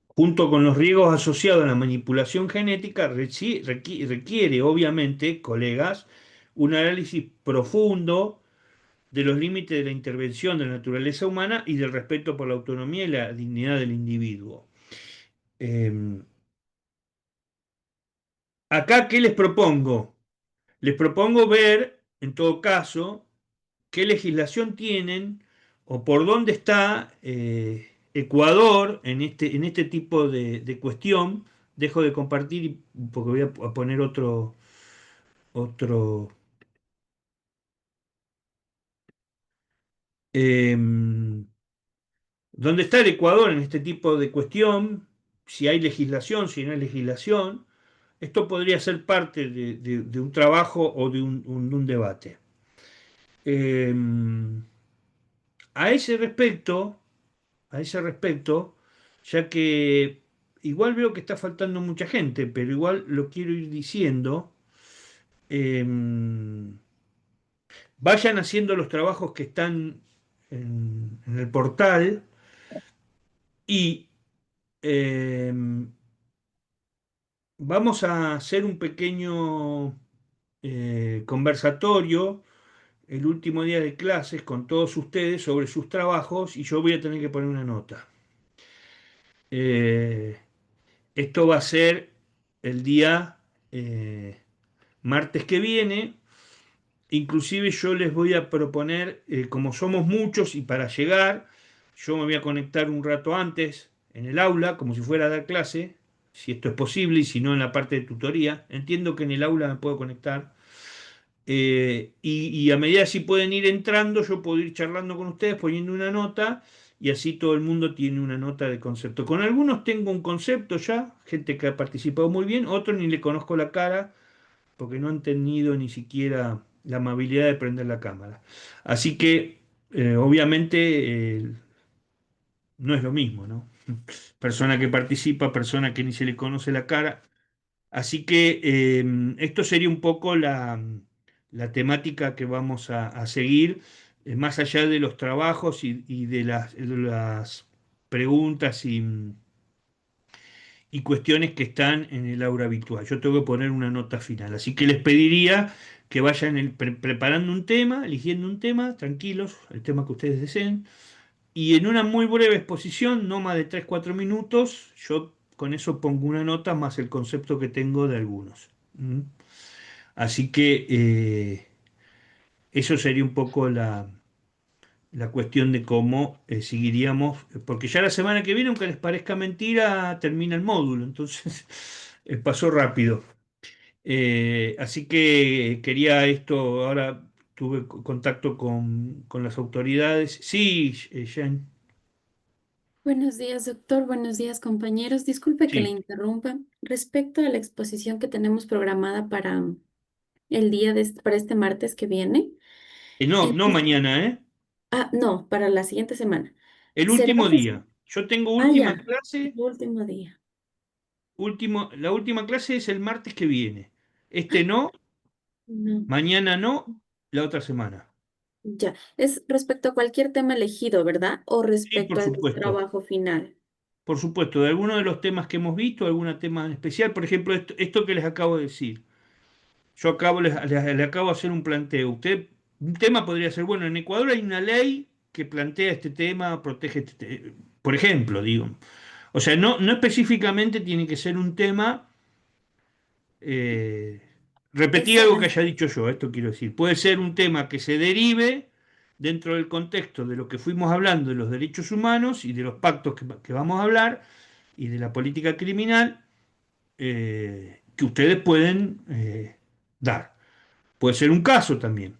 junto con los riesgos asociados a la manipulación genética, requiere, obviamente, colegas, un análisis profundo de los límites de la intervención de la naturaleza humana y del respeto por la autonomía y la dignidad del individuo. Eh, Acá, ¿qué les propongo? Les propongo ver, en todo caso, qué legislación tienen o por dónde está Ecuador en este tipo de cuestión, dejo de compartir porque voy a poner otro. em, ¿Dónde está el Ecuador en este tipo de cuestión? Si hay legislación, si no hay legislación. Esto podría ser parte de un trabajo o de un debate. Em, a ese respecto, a ese respecto, ya que igual veo que está faltando mucha gente, pero igual lo quiero ir diciendo, em, vayan haciendo los trabajos que están en el portal y em, vamos a hacer un pequeño conversatorio el último día de clases con todos ustedes sobre sus trabajos y yo voy a tener que poner una nota. Eh, Esto va a ser el día eh, martes que viene. Inclusive yo les voy a proponer, como somos muchos y para llegar, yo me voy a conectar un rato antes en el aula, como si fuera a dar clase, si esto es posible, y si no en la parte de tutoría. Entiendo que en el aula me puedo conectar. Y a medida si pueden ir entrando, yo puedo ir charlando con ustedes, poniendo una nota, y así todo el mundo tiene una nota de concepto. Con algunos tengo un concepto ya, gente que ha participado muy bien, otros ni le conozco la cara, porque no han tenido ni siquiera la amabilidad de prender la cámara. Así que, obviamente, no es lo mismo, ¿no? Persona que participa, persona que ni se le conoce la cara. Así que esto sería un poco la temática que vamos a seguir, más allá de los trabajos y de las preguntas y cuestiones que están en el aula habitual. Yo tengo que poner una nota final. Así que les pediría que vayan preparando un tema, eligiendo un tema, tranquilos, el tema que ustedes deseen. Y en una muy breve exposición, no más de 3 4 minutos, yo con eso pongo una nota más el concepto que tengo de algunos. ¿Mm? Así que eso sería un poco la cuestión de cómo seguiríamos, porque ya la semana que viene, aunque les parezca mentira, termina el módulo, entonces pasó rápido. Así que quería esto, ahora tuve contacto con las autoridades. Sí, Jen, Buenos días, doctor. Buenos días, compañeros. Disculpe que le sí. interrumpa. Respecto a la exposición que tenemos programada para el día para este martes que viene. No, en- no mañana, ¿eh? no, para la siguiente semana. El ¿Será último que día. Yo tengo última ya, el clase, último día? la última clase es el martes que viene. Este no, No, mañana no, la otra semana. ya. Es respecto a cualquier tema elegido, ¿verdad? O Sí, por respecto al supuesto. trabajo final. Por supuesto, de alguno de los temas que hemos visto, algún tema en especial, por ejemplo, esto que les acabo de decir. Yo le acabo de hacer un planteo. Un tema podría ser, bueno, en Ecuador hay una ley que plantea este tema, protege por ejemplo, digo. O sea, no específicamente tiene que ser un tema, eh, repetir algo que haya Exacto. dicho yo, esto quiero decir. Puede ser un tema que se derive dentro del contexto de lo que fuimos hablando de los derechos humanos y de los pactos que vamos a hablar y de la política criminal, que ustedes pueden dar. Puede ser un caso también.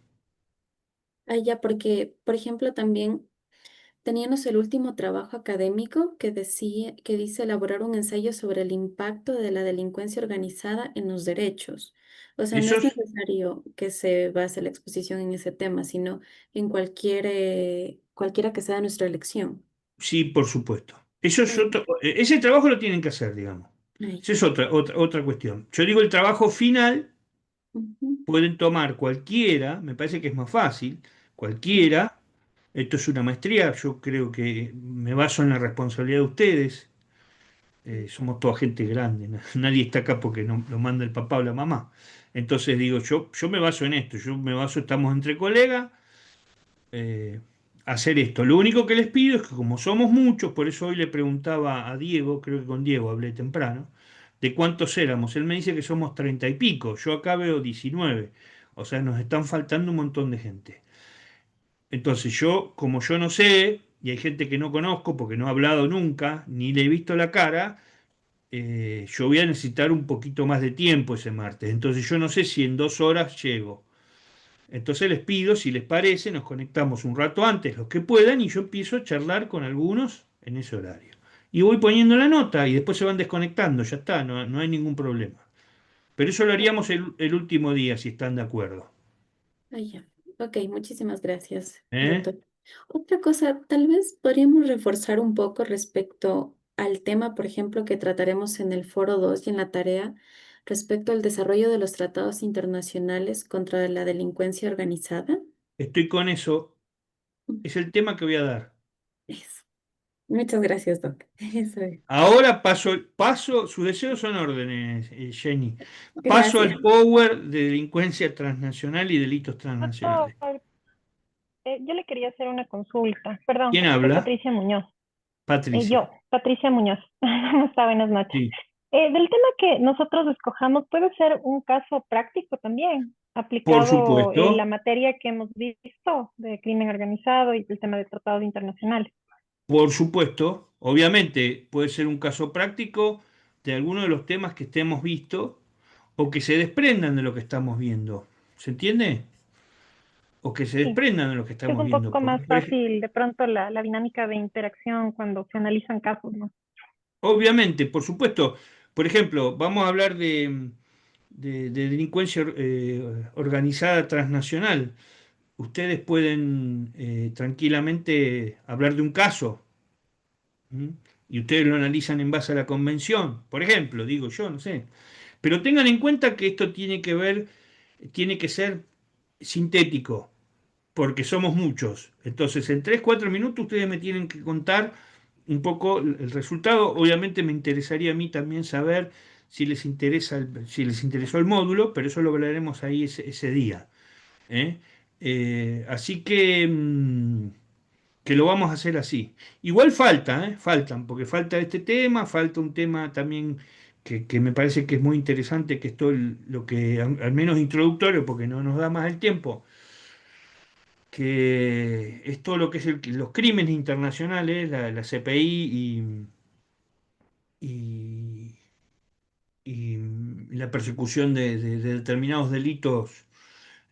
Ah, ya, porque, por ejemplo, también teníamos el último trabajo académico que dice elaborar un ensayo sobre el impacto de la delincuencia organizada en los derechos. O sea, no es Esos necesario que se base la exposición en ese tema, sino en cualquiera que sea nuestra elección. sí, por supuesto. Eso es Ay, ese trabajo lo tienen que hacer, digamos. ay, Esa es otra cuestión. Yo digo el trabajo final, ujú, pueden tomar cualquiera, me parece que es más fácil, cualquiera. Esto es una maestría, yo creo que me baso en la responsabilidad de ustedes. Somos toda gente grande, nadie está acá porque no, lo manda el papá o la mamá. Entonces digo, yo me baso en esto, estamos entre colegas, eh, hacer esto. Lo único que les pido es que como somos muchos, por eso hoy le preguntaba a Diego, creo que con Diego hablé temprano, de cuántos éramos. Él me dice que somos 30 y pico, yo acá veo 19, o sea, nos están faltando un montón de gente. Entonces yo, como yo no sé, y hay gente que no conozco porque no he hablado nunca, ni le he visto la cara, yo voy a necesitar un poquito más de tiempo ese martes. Entonces yo no sé si en 2 horas llego. Entonces les pido, si les parece, nos conectamos un rato antes, los que puedan, y yo empiezo a charlar con algunos en ese horario. Y voy poniendo la nota y después se van desconectando, ya está, no hay ningún problema. Pero eso lo haríamos el último día, si están de acuerdo. Ah, ya. Ok, muchísimas gracias, ¿Eh? doctor. Otra cosa, tal vez podríamos reforzar un poco respecto al tema, por ejemplo, que trataremos en el foro 2 y en la tarea, respecto al desarrollo de los tratados internacionales contra la delincuencia organizada. Estoy con eso, es el tema que voy a dar. Eso. Muchas gracias, doc. Eso es. Ahora sus deseos son órdenes, Jenny. Paso Gracias. al power de delincuencia transnacional y delitos Doctor, transnacionales. yo le quería hacer una consulta. Perdón, ¿Quién soy habla? Patricia Muñoz. Patricia. Yo, Patricia Muñoz. ¿Cómo está? Buenas noches. Sí, Del tema que nosotros escojamos, puede ser un caso práctico también, por aplicado en la supuesto, materia que hemos visto de crimen organizado y el tema de tratados internacionales. por supuesto. Obviamente puede ser un caso práctico de alguno de los temas que estemos visto o que se desprendan de lo que estamos viendo. ¿Se entiende? O que se Sí, desprendan de lo que que es estamos un viendo. poco Porque, más fácil de pronto la dinámica de interacción cuando se analizan casos, ¿no? obviamente, por supuesto, por ejemplo, vamos a hablar de delincuencia organizada transnacional. Ustedes pueden tranquilamente hablar de un caso. ¿M? Y ustedes lo analizan en base a la convención, por ejemplo, digo yo, no sé. Pero tengan en cuenta que esto tiene que ser sintético, porque somos muchos. Entonces, en 3, 4 minutos ustedes me tienen que contar un poco el resultado. Obviamente me interesaría a mí también saber si les interesó el módulo, pero eso lo hablaremos ahí ese día. ¿Eh? Así que lo vamos a hacer así. Igual faltan, porque falta este tema, falta un tema también que me parece que es muy interesante, que es todo lo que, al menos introductorio, porque no nos da más el tiempo, que es todo lo que es los crímenes internacionales, la CPI y, y la persecución de determinados delitos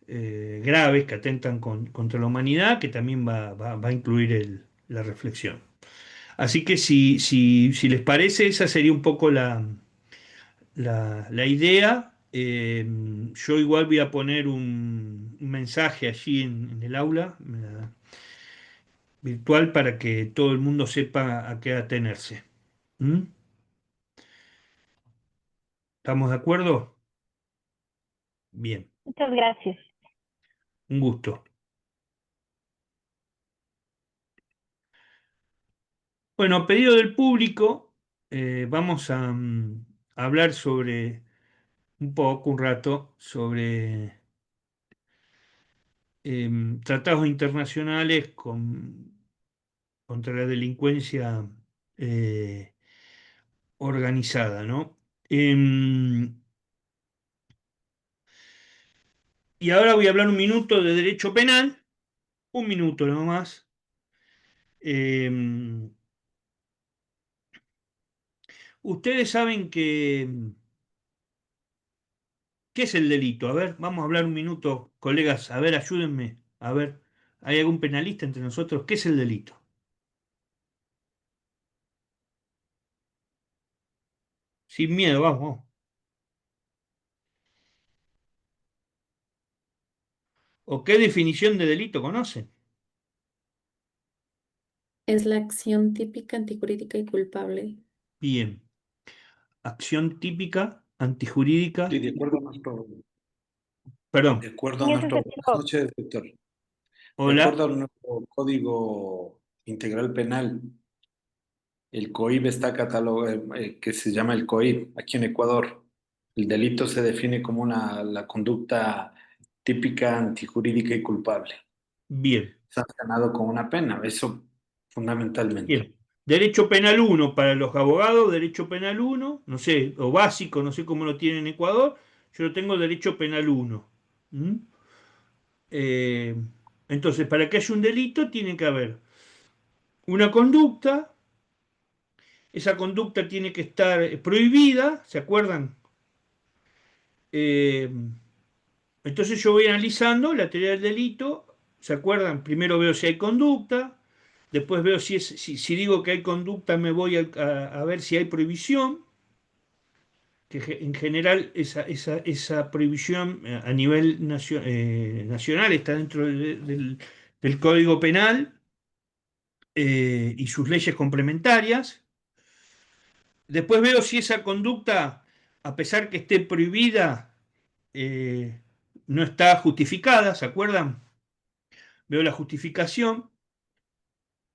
graves que atentan contra la humanidad, que también va a incluir la reflexión. Así que si les parece, esa sería un poco la idea. Yo igual voy a poner un mensaje allí en el aula virtual para que todo el mundo sepa a qué atenerse. ¿Mm? ¿Estamos de acuerdo? Bien, Muchas gracias. un gusto. Bueno, a pedido del público, vamos a hablar sobre un rato, sobre tratados internacionales contra la delincuencia eh, organizada, ¿no? Y ahora voy a hablar un minuto de derecho penal, un minuto nomás. Em, Ustedes saben ¿qué es el delito? A ver, vamos a hablar un minuto, colegas, a ver, ayúdenme. A ver, ¿hay algún penalista entre nosotros? ¿Qué es el delito? Sin miedo, vamos. ¿O qué definición de delito conocen? Es la acción típica, antijurídica y culpable. Bien. Acción típica, antijurídica, Sí, perdón. de acuerdo a En ese nuestro, buenas sentido, noches, doctor. De Hola. acuerdo a nuestro Código Integral Penal, el COIP está catalogado, que se llama el COIP, aquí en Ecuador. El delito se define como la conducta típica, antijurídica y culpable, Bien, sancionado con una pena, eso fundamentalmente. bien. Derecho penal uno para los abogados, derecho penal uno, no sé, o básico, no sé cómo lo tiene en Ecuador. Yo lo tengo derecho penal uno. ¿Mm? Eh, entonces, para que haya un delito, tiene que haber una conducta esa conducta tiene que estar prohibida, ¿se acuerdan? Eh, entonces yo voy analizando la teoría del delito, ¿se acuerdan? Primero veo si hay conducta, después veo si digo que hay conducta me voy a ver si hay prohibición, que en general esa prohibición a nivel nacional está dentro del Código Penal y sus leyes complementarias. Después veo si esa conducta, a pesar que esté prohibida, no está justificada, ¿se acuerdan? Veo la justificación.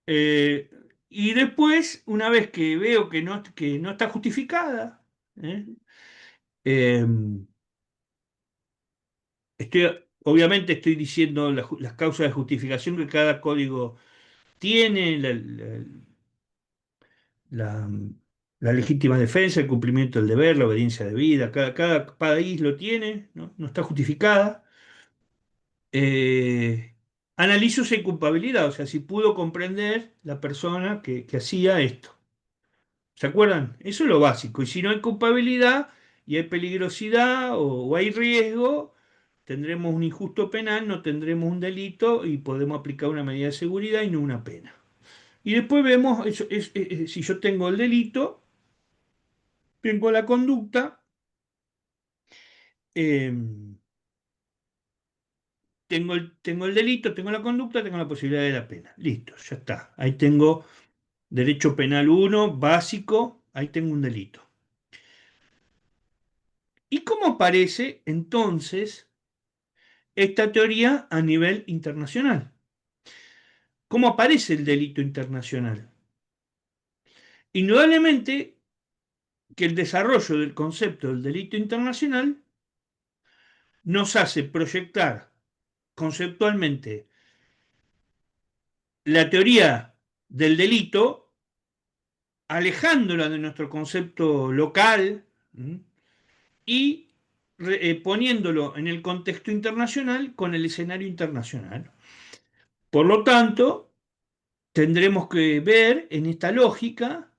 eh, y después, una vez que veo que no está justificada, ¿eh? Eh, obviamente estoy diciendo las causas de justificación que cada código tiene, la- la legítima defensa, el cumplimiento del deber, la obediencia debida, cada país lo tiene, ¿no? No está justificada. Eh, Analizo si hay culpabilidad, o sea, si pudo comprender la persona que hacía esto. ¿Se acuerdan? Eso es lo básico. Y si no hay culpabilidad y hay peligrosidad o hay riesgo, tendremos un injusto penal, no tendremos un delito y podemos aplicar una medida de seguridad y no una pena. Y después vemos si yo tengo el delito, tengo la conducta, eh, tengo el delito, tengo la conducta, tengo la posibilidad de la pena. Listo, ya está. Ahí tengo derecho penal uno básico, ahí tengo un delito. ¿Y cómo aparece entonces esta teoría a nivel internacional? ¿Cómo aparece el delito internacional? Indudablemente que el desarrollo del concepto del delito internacional nos hace proyectar conceptualmente la teoría del delito, alejándola de nuestro concepto local, ¿m? Y poniéndolo en el contexto internacional con el escenario internacional. Por lo tanto, tendremos que ver en esta lógica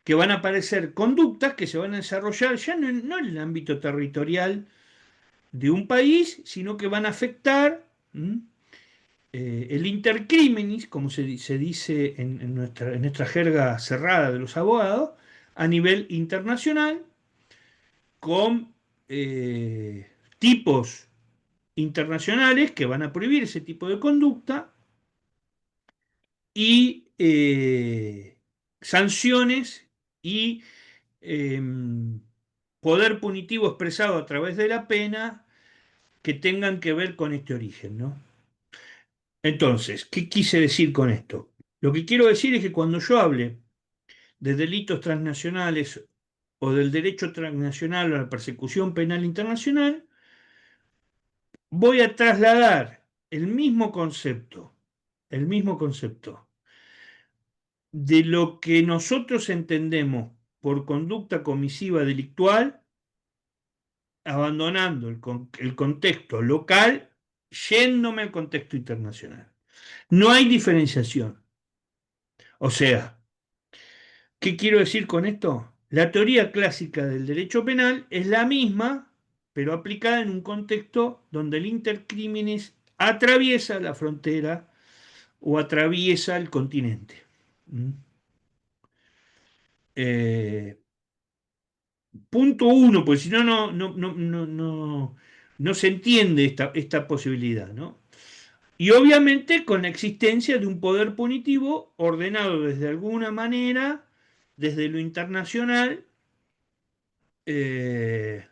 que van a aparecer conductas que se van a desarrollar ya no en el ámbito territorial de un país, sino que van a afectar el intercriminis, como se dice en nuestra jerga cerrada de los abogados, a nivel internacional, con tipos internacionales que van a prohibir ese tipo de conducta y sanciones y eh, poder punitivo expresado a través de la pena que tengan que ver con este origen, ¿no? Entonces, ¿qué quise decir con esto? Lo que quiero decir es que cuando yo hable de delitos transnacionales o del derecho transnacional o la persecución penal internacional, voy a trasladar el mismo concepto de lo que nosotros entendemos por conducta comisiva delictual, abandonando el contexto local, yéndome al contexto internacional. No hay diferenciación. O sea, ¿qué quiero decir con esto? La teoría clásica del derecho penal es la misma, pero aplicada en un contexto donde el intercrímenes atraviesa la frontera o atraviesa el continente. ¿Mm? Eh, Punto uno, pues si no, no se entiende esta posibilidad, ¿no? Y obviamente con la existencia de un poder punitivo ordenado desde alguna manera, desde lo internacional, eh,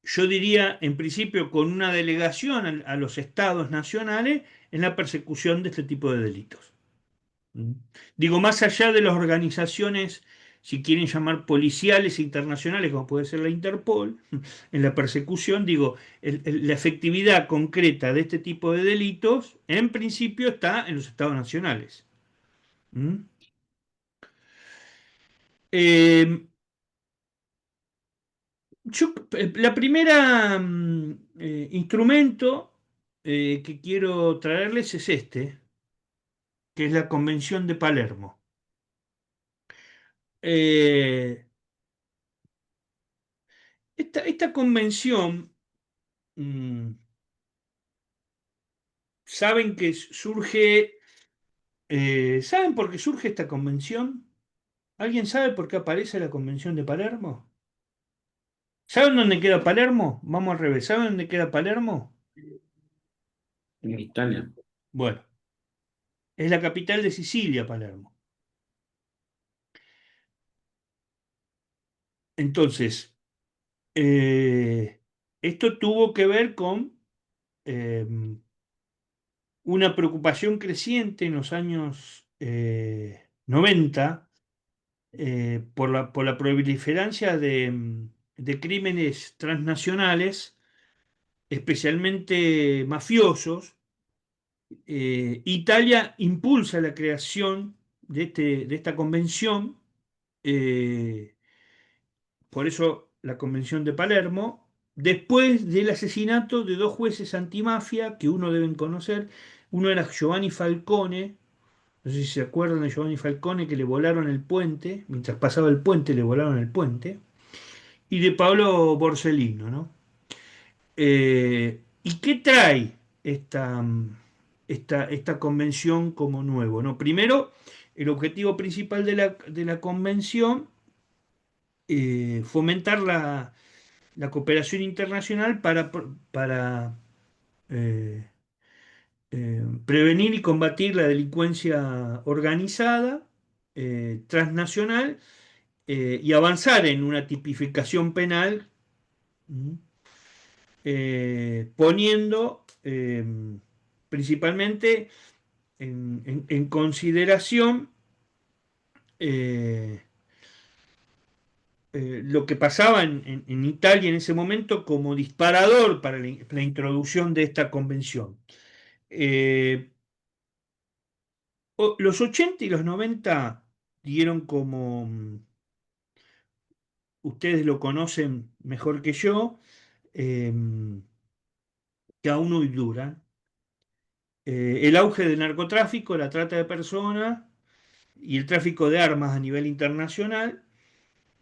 yo diría en principio con una delegación a los estados nacionales en la persecución de este tipo de delitos. ¿Mm? Digo, más allá de las organizaciones, si quieren llamar policiales internacionales, como puede ser la Interpol, en la persecución, digo, la efectividad concreta de este tipo de delitos, en principio, está en los estados nacionales. ¿Mm? Eh, la primera instrumento que quiero traerles es este, que es la Convención de Palermo. Eh, esta convención, mm, saben que surge, ¿saben por qué surge esta convención? ¿Alguien sabe por qué aparece la convención de Palermo? ¿Saben dónde queda Palermo? Vamos al revés. ¿Saben dónde queda Palermo? En Italia. Bueno, es la capital de Sicilia, Palermo. Entonces, esto tuvo que ver con eh, una preocupación creciente en los años 90 por la proliferancia de crímenes transnacionales, especialmente mafiosos. Italia impulsa la creación de esta convención, eh, por eso la Convención de Palermo, después del asesinato de dos jueces antimafia que uno deben conocer. Uno era Giovanni Falcone, no sé si se acuerdan de Giovanni Falcone, que le volaron el puente, mientras pasaba el puente le volaron el puente, y de Pablo Borsellino, ¿no? ¿Y qué trae esta convención como nuevo, ¿no? Primero, el objetivo principal de la convención, fomentar la cooperación internacional para eh, prevenir y combatir la delincuencia organizada, transnacional, y avanzar en una tipificación penal, ¿m? Poniendo principalmente en consideración eh, lo que pasaba en Italia en ese momento como disparador para la introducción de esta convención. Eh, los 80 y los 90 dieron como, ustedes lo conocen mejor que yo, eh, que aún hoy dura, el auge del narcotráfico, la trata de personas y el tráfico de armas a nivel internacional.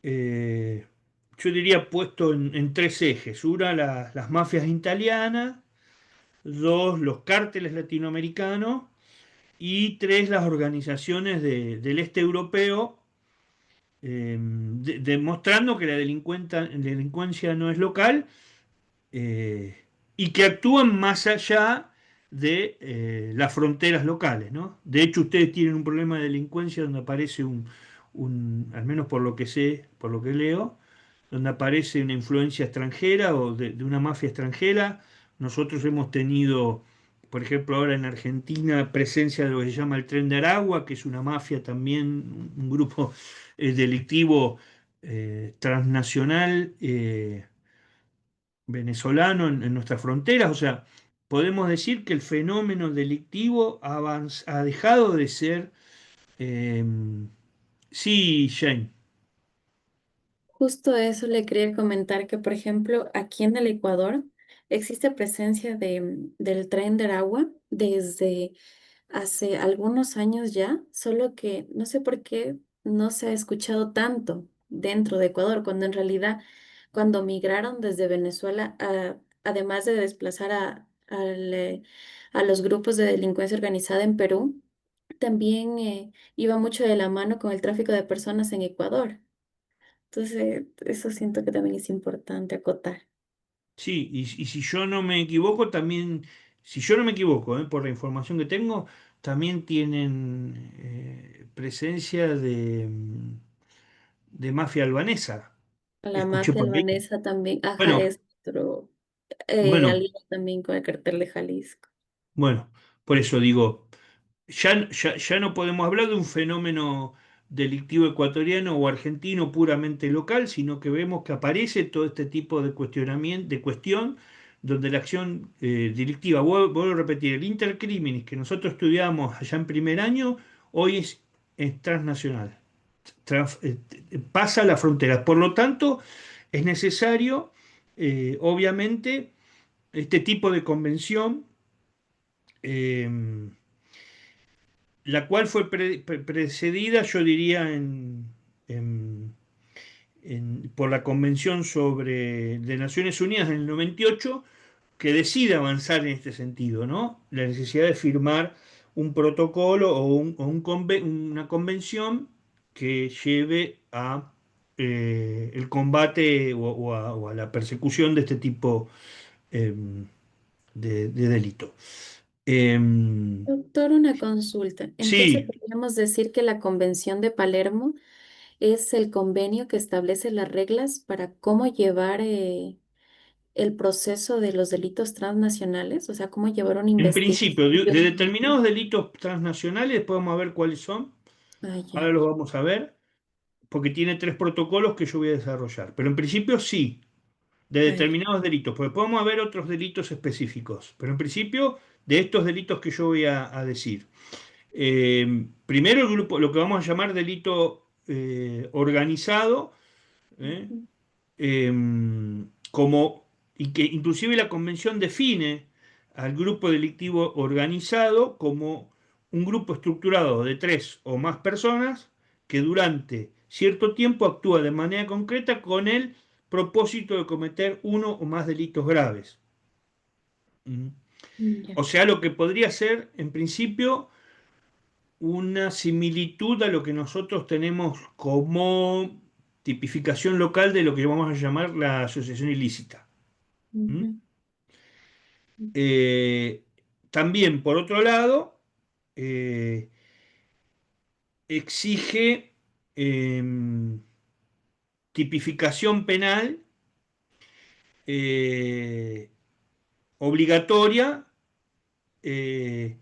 eh, yo diría puesto en tres ejes. Una, las mafias italianas; dos, los cárteles latinoamericanos; y tres, las organizaciones del este europeo, demostrando que la delincuencia no es local, eh, y que actúan más allá de las fronteras locales, ¿no? De hecho, ustedes tienen un problema de delincuencia donde aparece al menos por lo que sé, por lo que leo, donde aparece una influencia extranjera o de una mafia extranjera. Nosotros hemos tenido, por ejemplo, ahora en Argentina, presencia de lo que se llama el Tren de Aragua, que es una mafia también, un grupo delictivo transnacional, venezolano en nuestras fronteras. O sea, podemos decir que el fenómeno delictivo ha dejado de ser... eh, sí, Jane. Justo eso le quería comentar que, por ejemplo, aquí en el Ecuador existe presencia del Tren de Aragua desde hace algunos años ya, solo que no sé por qué no se ha escuchado tanto dentro de Ecuador, cuando en realidad cuando migraron desde Venezuela, además de desplazar a los grupos de delincuencia organizada en Perú, también iba mucho de la mano con el tráfico de personas en Ecuador. Entonces, eso siento que también es importante acotar. Sí, y si yo no me equivoco, también, si yo no me equivoco, por la información que tengo, también tienen presencia de mafia albanesa. La Escuché mafia por ahí. albanesa también, ajá, Bueno, es otro, bueno, aliado también con el cartel de Jalisco. bueno, por eso digo, ya no podemos hablar de un fenómeno delictivo ecuatoriano o argentino puramente local, sino que vemos que aparece todo este tipo de cuestionamiento, de cuestión, donde la acción delictiva, vuelvo a repetir, el intercriminis que nosotros estudiamos allá en primer año, hoy es transnacional, pasa la frontera. Por lo tanto, es necesario, obviamente, este tipo de convención, eh, la cual fue precedida, yo diría, por la Convención de Naciones Unidas en el 98, que decide avanzar en este sentido, ¿no? La necesidad de firmar un protocolo una convención que lleve a el combate o a la persecución de este tipo de delito. Em, Doctor, una consulta. Entonces, sí, podríamos decir que la Convención de Palermo es el convenio que establece las reglas para cómo llevar el proceso de los delitos transnacionales, o sea, cómo llevar una en principio, investigación. de determinados delitos transnacionales, podemos ver cuáles son. Ah, Ahora ya. los vamos a ver, porque tiene tres protocolos que yo voy a desarrollar. Pero en principio sí, de Ah, ya. determinados delitos, porque podemos haber otros delitos específicos. Pero en principio, de estos delitos que yo voy a decir. Primero el grupo, lo que vamos a llamar delito organizado, ¿eh? Ujú. Como, y que inclusive la convención define al grupo delictivo organizado como un grupo estructurado de tres o más personas que durante cierto tiempo actúa de manera concreta con el propósito de cometer uno o más delitos graves. ¿Mm? Ya. O sea, lo que podría ser, en principio, una similitud a lo que nosotros tenemos como tipificación local de lo que vamos a llamar la asociación ilícita. ¿Mm? Ujú. Eh, También, por otro lado, eh, exige tipificación penal eh, obligatoria, eh,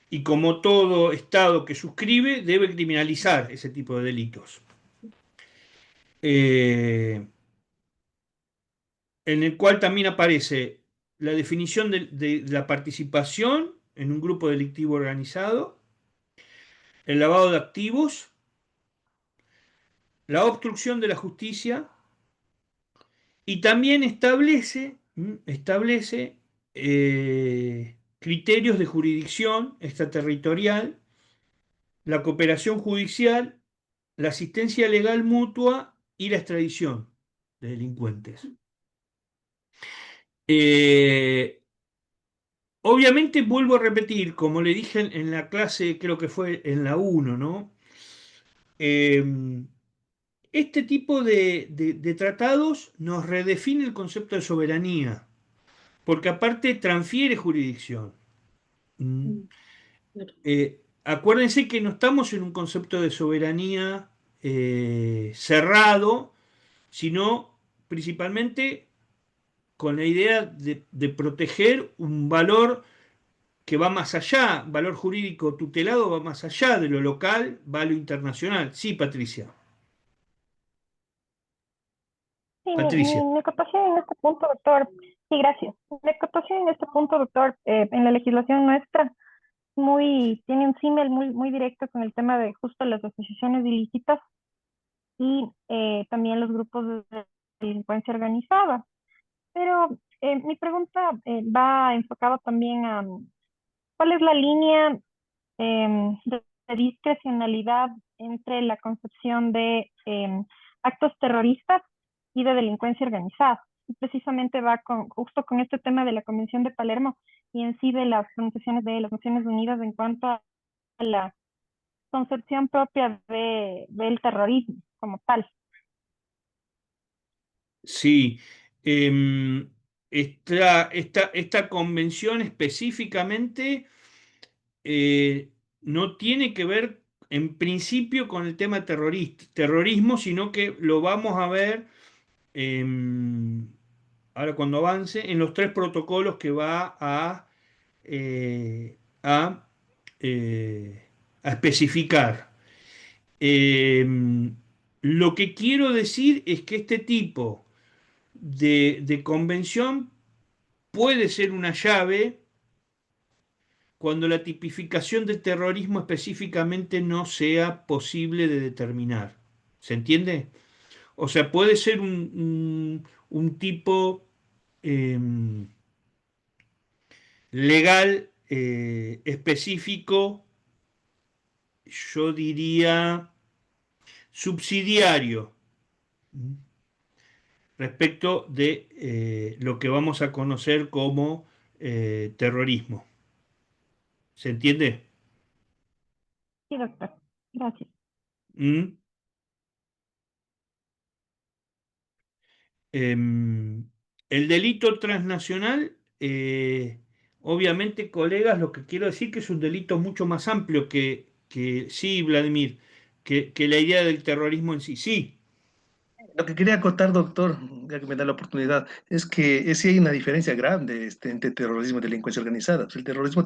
y como todo Estado que suscribe, debe criminalizar ese tipo de delitos. Eh, en el cual también aparece la definición de la participación en un grupo delictivo organizado, el lavado de activos, la obstrucción de la justicia, y también establece criterios de jurisdicción extraterritorial, la cooperación judicial, la asistencia legal mutua y la extradición de delincuentes. Eh, Obviamente vuelvo a repetir, como le dije en la clase, creo que fue en la uno, ¿no? Eh, este tipo de tratados nos redefine el concepto de soberanía, porque aparte transfiere jurisdicción. ¿Mm? Mm, claro. Acuérdense que no estamos en un concepto de soberanía cerrado, sino principalmente con la idea de proteger un valor que va más allá, valor jurídico tutelado va más allá de lo local, va a lo internacional. Sí, Patricia. Sí, Patricia. mi acotación en este punto, doctor. Sí, gracias. Mi acotación en este punto, doctor, en la legislación nuestra tiene un símil muy directo con el tema de justo las asociaciones ilícitas y también los grupos de delincuencia organizada. Pero mi pregunta va enfocada también a cuál es la línea de discrecionalidad entre la concepción de actos terroristas y de delincuencia organizada. Y precisamente va justo con este tema de la Convención de Palermo y en sí de las pronunciaciones de las Naciones Unidas en cuanto a la concepción propia del terrorismo como tal. Sí. em, esta convención específicamente no tiene que ver en principio con el tema terrorismo, sino que lo vamos a ver ahora cuando avance en los tres protocolos que va eh, a, eh, a especificar. Eh, lo que quiero decir es que este tipo de convención puede ser una llave cuando la tipificación del terrorismo específicamente no sea posible de determinar. ¿Se entiende? O sea, puede ser un tipo eh, legal específico, yo diría subsidiario, ¿Mm? Respecto de lo que vamos a conocer como terrorismo. ¿Se entiende? Sí, doctor. Gracias. ¿Mm? Em, el delito transnacional, obviamente, colegas, lo que quiero decir que es un delito mucho más amplio que sí, Vladimir, que la idea del terrorismo en sí. Sí, Lo que quería acotar, doctor, ya que me da la oportunidad, es que sí hay una diferencia grande entre terrorismo y delincuencia organizada. Pues el terrorismo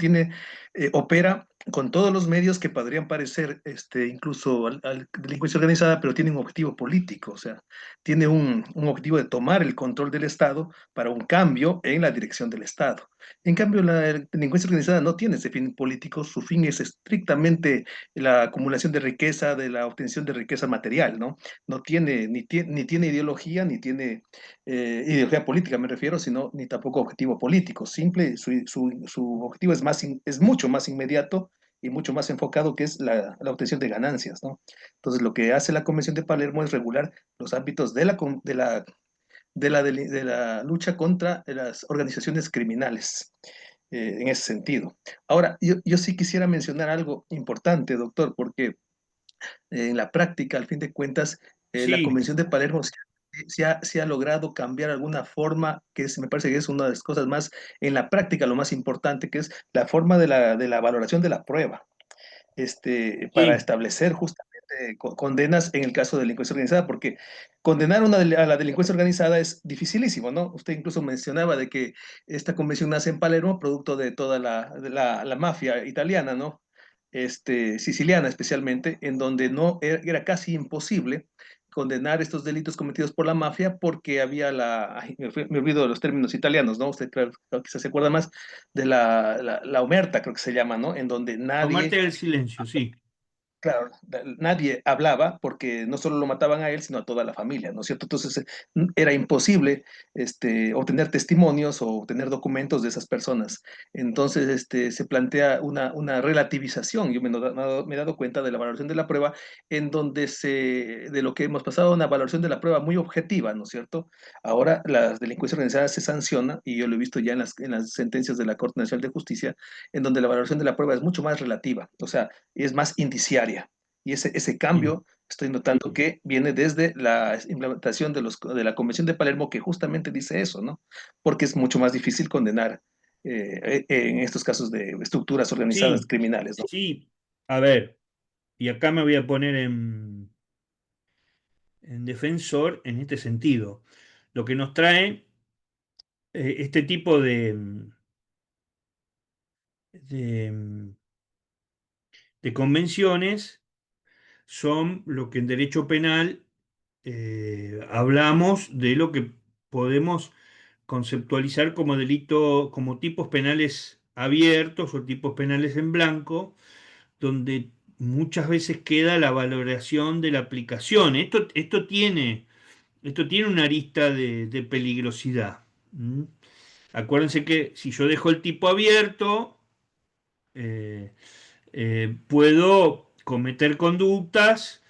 opera con todos los medios que podrían parecer incluso al delincuencia organizada, pero tiene un objetivo político, o sea, tiene un objetivo de tomar el control del Estado para un cambio en la dirección del Estado. En cambio, la delincuencia organizada no tiene ese fin político, su fin es estrictamente la acumulación de riqueza, de la obtención de riqueza material, ¿no? No tiene, ni tiene ideología, ni tiene ideología política, me refiero, sino ni tampoco objetivo político. Simple, su objetivo es mucho más inmediato y mucho más enfocado, que es la obtención de ganancias, ¿no? Entonces, lo que hace la Convención de Palermo es regular los ámbitos de la lucha contra las organizaciones criminales, en ese sentido. Ahora, yo sí quisiera mencionar algo importante, doctor, porque en la práctica, al fin de cuentas, la sí, Convención de Palermo se ha logrado cambiar alguna forma, me parece que es una de las cosas más, en la práctica, lo más importante, que es la forma de la valoración de la prueba, para sí. establecer justamente condenas en el caso de delincuencia organizada, porque condenar a la delincuencia organizada es dificilísimo, ¿no? Usted incluso mencionaba de que esta convención nace en Palermo, producto de toda la mafia italiana, ¿no? Siciliana especialmente, en donde no era casi imposible condenar estos delitos cometidos por la mafia porque había ay, me olvido de los términos italianos, ¿no? Usted quizás se acuerda más de la omerta, creo que se llama, ¿no? En donde Tomarte nadie. el silencio, sí. Claro, nadie hablaba porque no solo lo mataban a él, sino a toda la familia, ¿no es cierto? Entonces era imposible obtener testimonios o obtener documentos de esas personas. Entonces se plantea una relativización. Yo me he dado cuenta de la valoración de la prueba, en donde de lo que hemos pasado a una valoración de la prueba muy objetiva, ¿no es cierto? Ahora la delincuencia organizada se sanciona, y yo lo he visto ya en las sentencias de la Corte Nacional de Justicia, en donde la valoración de la prueba es mucho más relativa. O sea, es más indiciaria. Y ese Mm. cambio estoy notando que viene desde la implementación de la Convención de Palermo, que justamente dice eso, ¿no? Porque es mucho más difícil condenar en estos casos de estructuras organizadas Sí, criminales, ¿no? sí. A ver, y acá me voy a poner en defensor en este sentido. Lo que nos trae este tipo de, de convenciones son lo que en derecho penal hablamos de lo que podemos conceptualizar como delito, como tipos penales abiertos o tipos penales en blanco, donde muchas veces queda la valoración de la aplicación. Esto tiene una arista de peligrosidad. ¿Mm? Acuérdense que si yo dejo el tipo abierto, eh, puedo cometer conductas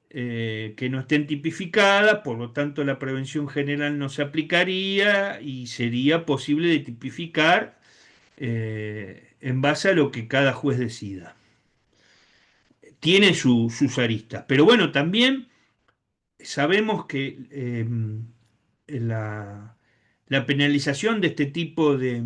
que no estén tipificadas, por lo tanto la prevención general no se aplicaría y sería posible de tipificar en base a lo que cada juez decida. Tiene sus aristas, pero bueno, también sabemos que la penalización de este tipo de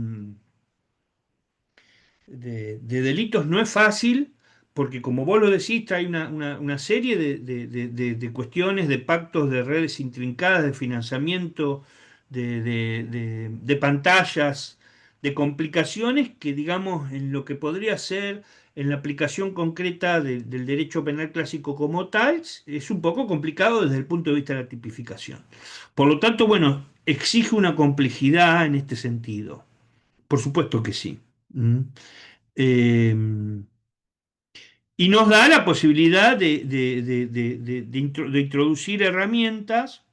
delitos no es fácil, porque como vos lo decís, hay una serie de cuestiones, de pactos, de redes intrincadas, de financiamiento, de pantallas, de complicaciones que, digamos, en lo que podría ser en la aplicación concreta del derecho penal clásico como tal, es un poco complicado desde el punto de vista de la tipificación. Por lo tanto, bueno, exige una complejidad en este sentido. Por supuesto que sí. ¿Mm? Eh, y nos da la posibilidad de introducir herramientas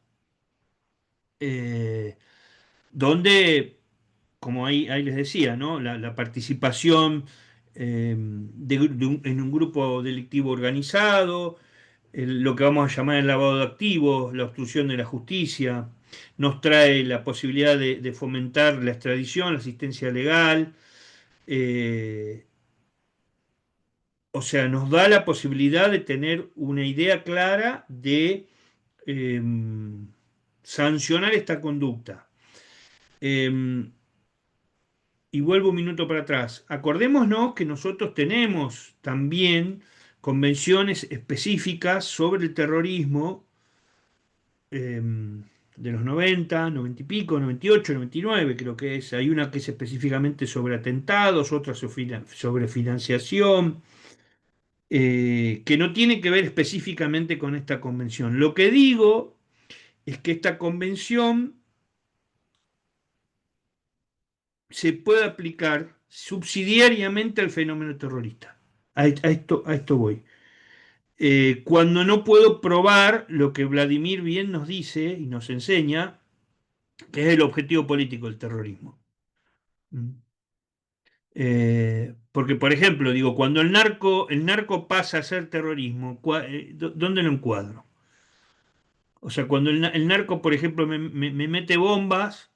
eh, donde, como ahí les decía, ¿no? La participación en un grupo delictivo organizado, lo que vamos a llamar el lavado de activos, la obstrucción de la justicia, nos trae la posibilidad de fomentar la extradición, la asistencia legal, eh, o sea, nos da la posibilidad de tener una idea clara de eh, sancionar esta conducta. Y vuelvo un minuto para atrás. Acordémonos que nosotros tenemos también convenciones específicas sobre el terrorismo de los 90, 90 y pico, 98, 99, creo que es. Hay una que es específicamente sobre atentados, otra sobre financiación, que no tiene que ver específicamente con esta convención. Lo que digo es que esta convención se puede aplicar subsidiariamente al fenómeno terrorista. A esto voy. Cuando no puedo probar lo que Vladimir bien nos dice y nos enseña, que es el objetivo político del terrorismo. ¿Mm? Porque, por ejemplo, digo, cuando el narco pasa a ser terrorismo, ¿dónde lo encuadro? O sea, cuando el narco, por ejemplo, me mete bombas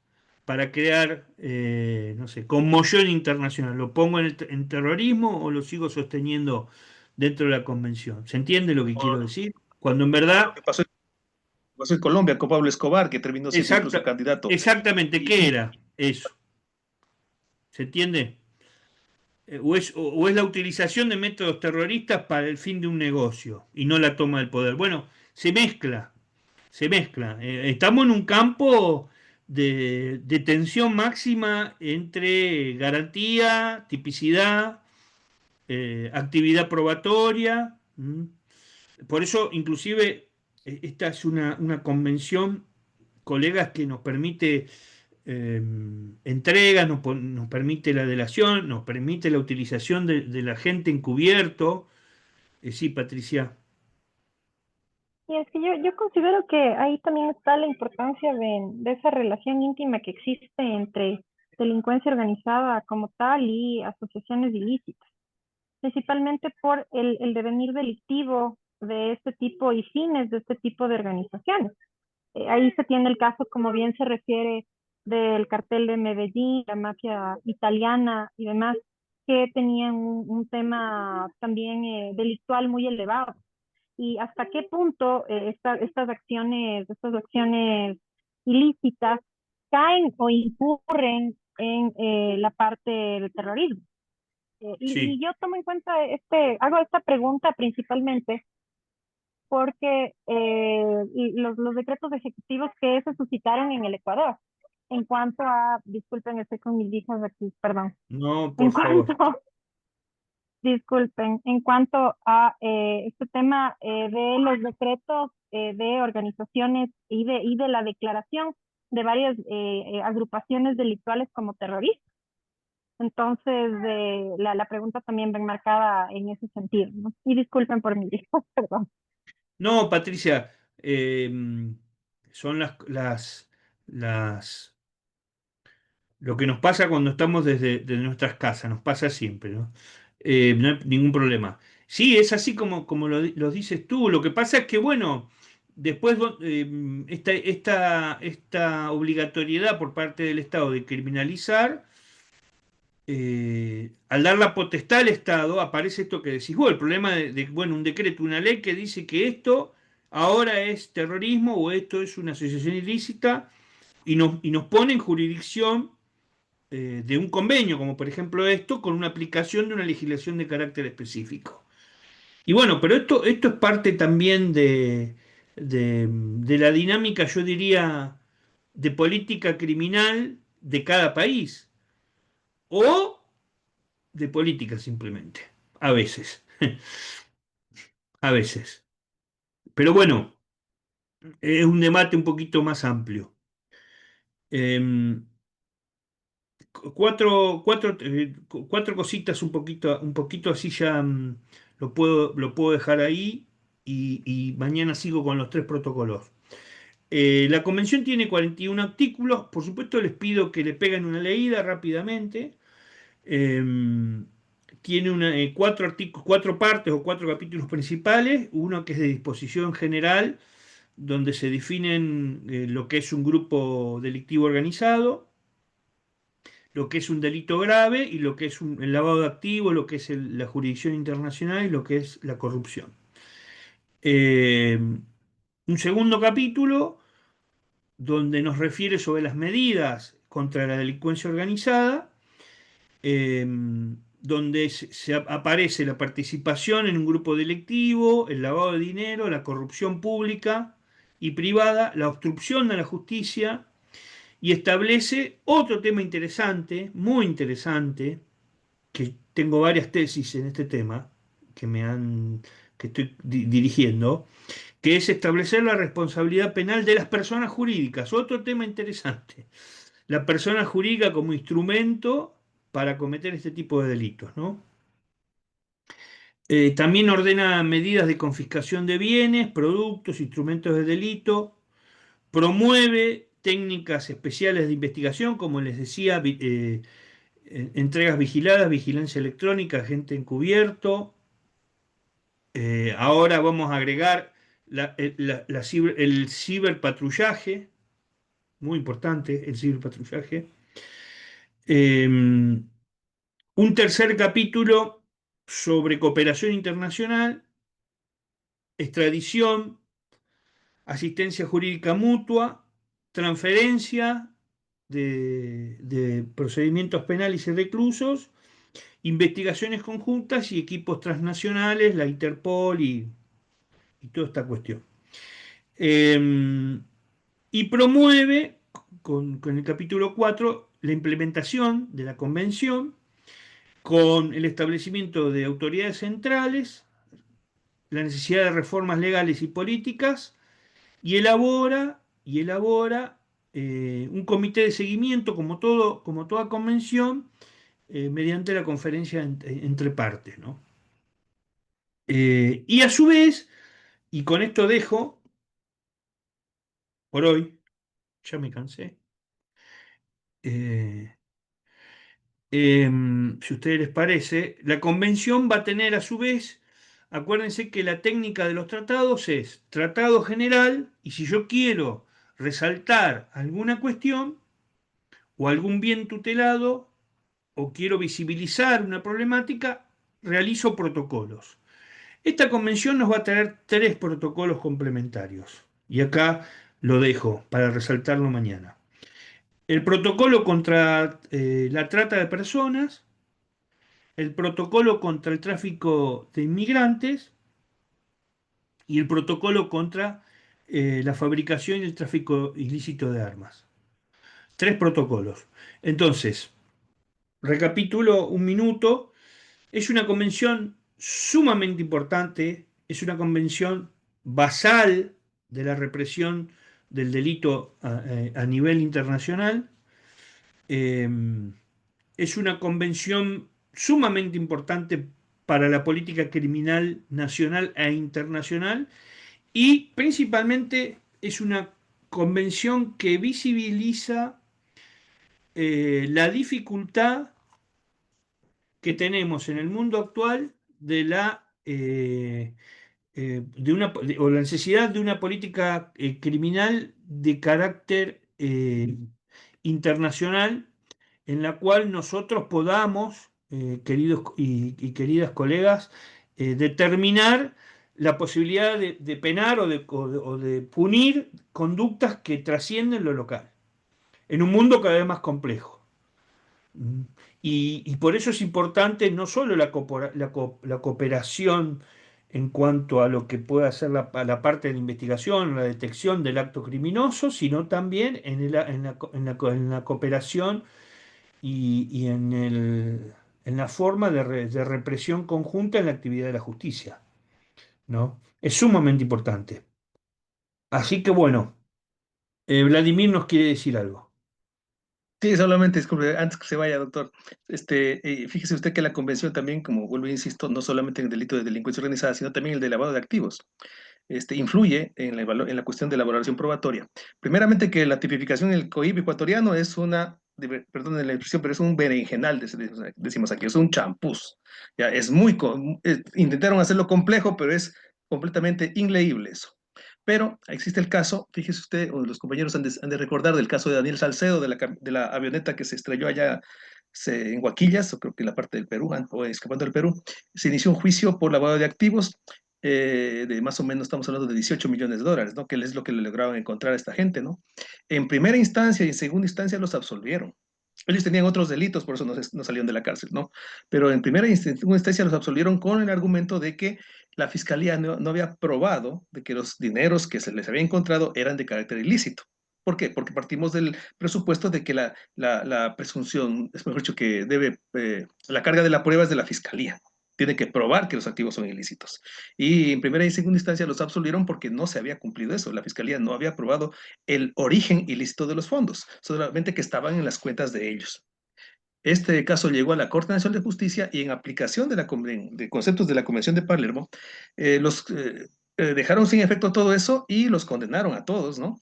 para crear, no sé, conmoción internacional, ¿lo pongo en terrorismo o lo sigo sosteniendo dentro de la convención? ¿Se entiende lo que quiero decir? Cuando en Como verdad, lo que pasó en Colombia con Pablo Escobar, que terminó siendo incluso exacta, candidato. exactamente, ¿qué era eso? ¿Se entiende? O es la utilización de métodos terroristas para el fin de un negocio y no la toma del poder. Bueno, se mezcla, se mezcla. Estamos en un campo de tensión máxima entre garantía, tipicidad, actividad probatoria. Por eso, inclusive, esta es una convención, colegas, que nos permite eh, entregas, nos permite la delación, nos permite la utilización de la gente encubierto. Sí, Patricia. Y es que yo considero que ahí también está la importancia de esa relación íntima que existe entre delincuencia organizada como tal y asociaciones ilícitas, principalmente por el devenir delictivo de este tipo y fines de este tipo de organizaciones. Ahí se tiene el caso, como bien se refiere, del cartel de Medellín, la mafia italiana y demás, que tenían un tema también delictual muy elevado. Y hasta qué punto estas acciones ilícitas caen o incurren en la parte del terrorismo. Y Sí. yo tomo en cuenta hago esta pregunta principalmente porque los decretos ejecutivos que se suscitaron en el Ecuador, en cuanto a, disculpen, estoy con mis hijas aquí, perdón, No, por en favor. cuanto, disculpen, en cuanto a este tema de los decretos de organizaciones y de la declaración de varias agrupaciones delictuales como terroristas. Entonces, la pregunta también va enmarcada en ese sentido, ¿no? Y disculpen por mis hijas, perdón. No, Patricia, son las, lo que nos pasa cuando estamos desde nuestras casas, nos pasa siempre, ¿no? No hay ningún problema. Sí, es así como lo dices tú. Lo que pasa es que, bueno, después esta obligatoriedad por parte del Estado de criminalizar, al dar la potestad al Estado, aparece esto que decís vos, el problema bueno, un decreto, una ley que dice que esto ahora es terrorismo o esto es una asociación ilícita y nos pone en jurisdicción de un convenio, como por ejemplo esto, con una aplicación de una legislación de carácter específico. Y bueno, pero esto es parte también de la dinámica, yo diría, de política criminal de cada país, o de política simplemente, a veces, a veces. Pero bueno, es un debate un poquito más amplio. Em, cuatro cositas un poquito así ya lo puedo dejar ahí y mañana sigo con los tres protocolos. La convención tiene 41 artículos, por supuesto les pido que le peguen una leída rápidamente. Eh, tiene cuatro partes o cuatro capítulos principales, uno que es de disposición general, donde se definen lo que es un grupo delictivo organizado, lo que es un delito grave y lo que es el lavado de activos, lo que es la jurisdicción internacional y lo que es la corrupción. Eh, un segundo capítulo donde nos refiere sobre las medidas contra la delincuencia organizada, eh, donde aparece la participación en un grupo delictivo, el lavado de dinero, la corrupción pública y privada, la obstrucción a la justicia, y establece otro tema interesante, muy interesante, que tengo varias tesis en este tema que estoy dirigiendo, que es establecer la responsabilidad penal de las personas jurídicas. Otro tema interesante. La persona jurídica como instrumento para cometer este tipo de delitos, ¿no? También ordena medidas de confiscación de bienes, productos, instrumentos de delito, promueve técnicas especiales de investigación, como les decía, entregas vigiladas, vigilancia electrónica, agente encubierto. Ahora vamos a agregar el ciberpatrullaje, muy importante el ciberpatrullaje. Un tercer capítulo sobre cooperación internacional, extradición, asistencia jurídica mutua, transferencia de procedimientos penales y reclusos, investigaciones conjuntas y equipos transnacionales, la Interpol y toda esta cuestión. Y promueve, con el capítulo 4, la implementación de la convención con el establecimiento de autoridades centrales, la necesidad de reformas legales y políticas, y elabora un comité de seguimiento, como toda convención, mediante la conferencia entre partes, ¿no? Y a su vez, y con esto dejo por hoy, ya me cansé. eh, si a ustedes les parece, la convención va a tener a su vez, acuérdense que la técnica de los tratados es tratado general, y si yo quiero resaltar alguna cuestión o algún bien tutelado o quiero visibilizar una problemática, realizo protocolos. Esta convención nos va a traer 3 protocolos complementarios, y acá lo dejo para resaltarlo mañana. El protocolo contra la trata de personas, el protocolo contra el tráfico de inmigrantes y el protocolo contra la fabricación y el tráfico ilícito de armas. 3 protocolos. Entonces, recapitulo un minuto. Es una convención sumamente importante, es una convención basal de la represión del delito a nivel internacional. Es una convención sumamente importante para la política criminal nacional e internacional, y principalmente es una convención que visibiliza la dificultad que tenemos en el mundo actual o la necesidad de una política criminal de carácter internacional, en la cual nosotros podamos, queridos y queridas colegas, determinar la posibilidad de penar o de punir conductas que trascienden lo local, en un mundo cada vez más complejo. Mm. Y por eso es importante no solo la cooperación en cuanto a lo que puede hacer la parte de la investigación, la detección del acto criminoso, sino también en la cooperación y en la forma de represión conjunta en la actividad de la justicia, ¿no? Es sumamente importante. Así que bueno, Vladimir nos quiere decir algo. Sí, solamente, disculpe, antes que se vaya, doctor, fíjese usted que la convención también, como vuelvo e insisto, no solamente en el delito de delincuencia organizada, sino también el de lavado de activos, influye en la cuestión de la valoración probatoria. Primeramente, que la tipificación en el COIP ecuatoriano es una perdón la expresión, pero es un berenjenal, decimos aquí, es un champús. Ya, es muy, intentaron hacerlo complejo, pero es completamente inleíble eso. Pero existe el caso, fíjese usted, o los compañeros han de recordar del caso de Daniel Salcedo, de la avioneta que se estrelló allá en Huaquillas, o creo que en la parte del Perú, o escapando del Perú. Se inició un juicio por lavado de activos de más o menos, estamos hablando de 18 millones de dólares, ¿no? Que es lo que le lograron encontrar a esta gente, ¿no? En primera instancia y en segunda instancia los absolvieron. Ellos tenían otros delitos, por eso no salieron de la cárcel, ¿no? Pero en primera instancia los absolvieron con el argumento de que la fiscalía no había probado de que los dineros que se les había encontrado eran de carácter ilícito. ¿Por qué? Porque partimos del presupuesto de que la presunción, es mejor dicho, que debe, la carga de la prueba es de la fiscalía. Tiene que probar que los activos son ilícitos. Y en primera y segunda instancia los absolvieron porque no se había cumplido eso. La fiscalía no había probado el origen ilícito de los fondos, solamente que estaban en las cuentas de ellos. Este caso llegó a la Corte Nacional de Justicia y en aplicación de conceptos de la Convención de Palermo, dejaron sin efecto todo eso y los condenaron a todos, ¿no?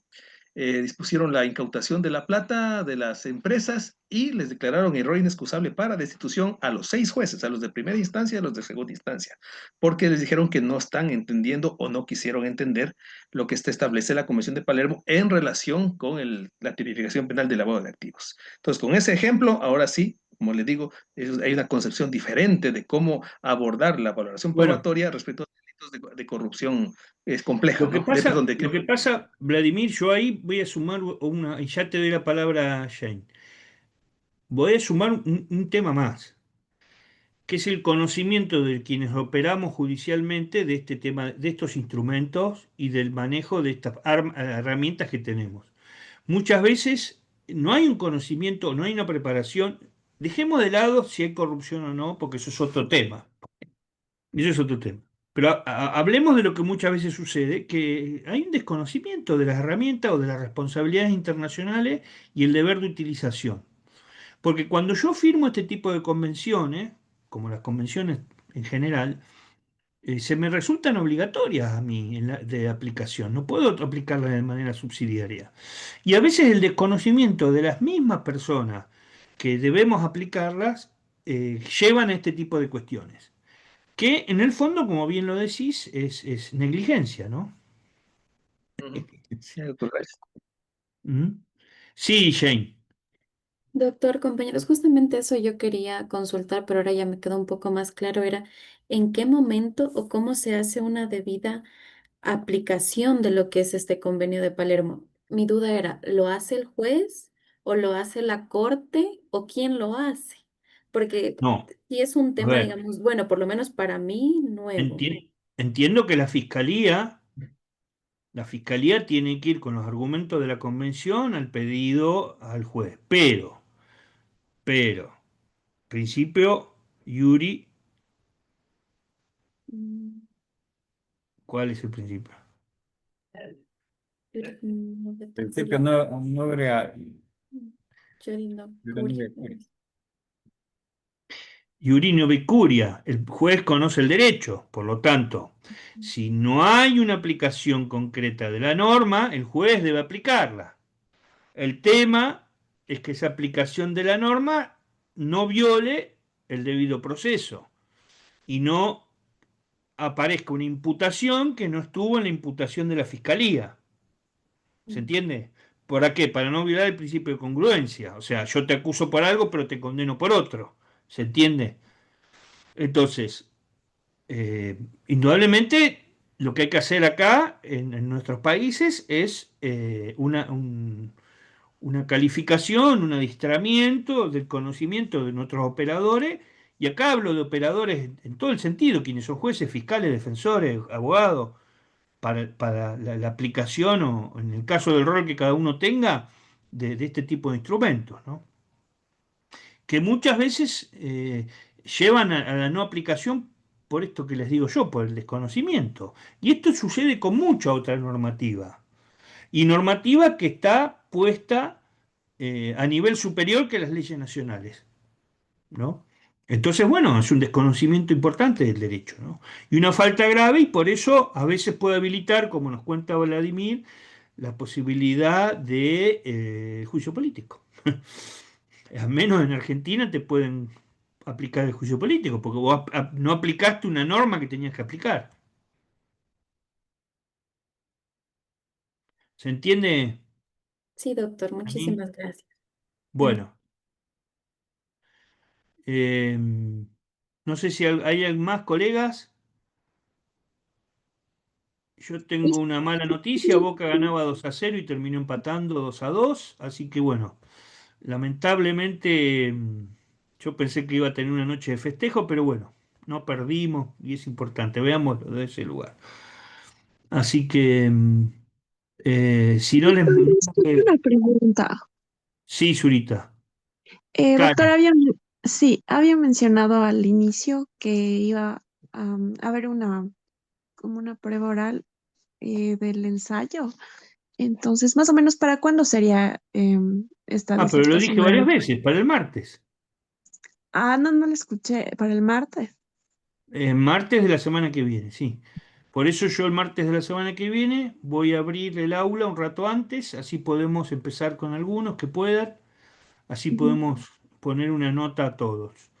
Dispusieron la incautación de la plata de las empresas y les declararon error inexcusable para destitución a los 6 jueces, a los de primera instancia y a los de segunda instancia, porque les dijeron que no están entendiendo o no quisieron entender lo que establece la Convención de Palermo en relación con la tipificación penal de lavado de activos. Entonces, con ese ejemplo, ahora sí, como les digo, hay una concepción diferente de cómo abordar la valoración Bueno, probatoria respecto a delitos de corrupción es compleja, ¿no? lo que pasa, Vladimir, yo ahí voy a sumar una, y ya te doy la palabra a Jane. Voy a sumar un tema más, que es el conocimiento de quienes operamos judicialmente de este tema, de estos instrumentos y del manejo de estas herramientas que tenemos. Muchas veces no hay un conocimiento, no hay una preparación. Dejemos de lado si hay corrupción o no, porque eso es otro tema. Eso es otro tema. Pero hablemos de lo que muchas veces sucede, que hay un desconocimiento de las herramientas o de las responsabilidades internacionales y el deber de utilización. Porque cuando yo firmo este tipo de convenciones, como las convenciones en general, se me resultan obligatorias a mí de aplicación. No puedo aplicarlas de manera subsidiaria. Y a veces el desconocimiento de las mismas personas que debemos aplicarlas llevan a este tipo de cuestiones. Que en el fondo, como bien lo decís, es negligencia, ¿no? Sí, doctor Reyes. ¿Mm? Sí, Jane. Doctor, compañeros, justamente eso yo quería consultar, pero ahora ya me quedó un poco más claro, era en qué momento o cómo se hace una debida aplicación de lo que es este convenio de Palermo. Mi duda era, ¿lo hace el juez o lo hace la corte o quién lo hace? Porque No, si es un a tema, ver, digamos, bueno, por lo menos para mí, nuevo. entiendo que la fiscalía tiene que ir con los argumentos de la convención al pedido al juez, pero, principio, Yuri, Mm, ¿cuál es el principio? no de Principio Curia. no habría. Yuri no Curia, ¿no? Iurinio Vicuria, el juez conoce el derecho, por lo tanto, si no hay una aplicación concreta de la norma, el juez debe aplicarla. El tema es que esa aplicación de la norma no viole el debido proceso y no aparezca una imputación que no estuvo en la imputación de la fiscalía. ¿Se entiende? ¿Para qué? Para no violar el principio de congruencia. O sea, yo te acuso por algo, pero te condeno por otro. ¿Se entiende? Entonces, indudablemente, lo que hay que hacer acá en nuestros países es una calificación, un adiestramiento del conocimiento de nuestros operadores. Y acá hablo de operadores en todo el sentido, quienes son jueces, fiscales, defensores, abogados, para la aplicación o en el caso del rol que cada uno tenga de este tipo de instrumentos, ¿no? Que muchas veces llevan a la no aplicación por esto que les digo yo, por el desconocimiento. Y esto sucede con mucha otra normativa. Y normativa que está puesta a nivel superior que las leyes nacionales, ¿no? Entonces, bueno, es un desconocimiento importante del derecho, ¿no? Y una falta grave, y por eso a veces puede habilitar, como nos cuenta Vladimir, la posibilidad de juicio político. Al menos en Argentina te pueden aplicar el juicio político, porque vos no aplicaste una norma que tenías que aplicar. ¿Se entiende, Sí, doctor, Janine? muchísimas gracias. Bueno, eh, no sé si hay más colegas. Yo tengo una mala noticia, Boca ganaba 2-0 y terminó empatando 2-2, así que bueno, lamentablemente yo pensé que iba a tener una noche de festejo, pero bueno, no perdimos y es importante, veámoslo de ese lugar. Así que si no les... Una pregunta. Sí, Zurita, Doctor, claro. sí, había mencionado al inicio que iba a haber como una prueba oral del ensayo. Entonces, más o menos, ¿para cuándo sería esta Ah, pero lo disertación dije varias oral? veces, para el martes. Ah, no, no la escuché. ¿Para el martes? Martes de la semana que viene, sí. Por eso yo el martes de la semana que viene voy a abrir el aula un rato antes, así podemos empezar con algunos que puedan, así Ujú. podemos poner una nota a todos.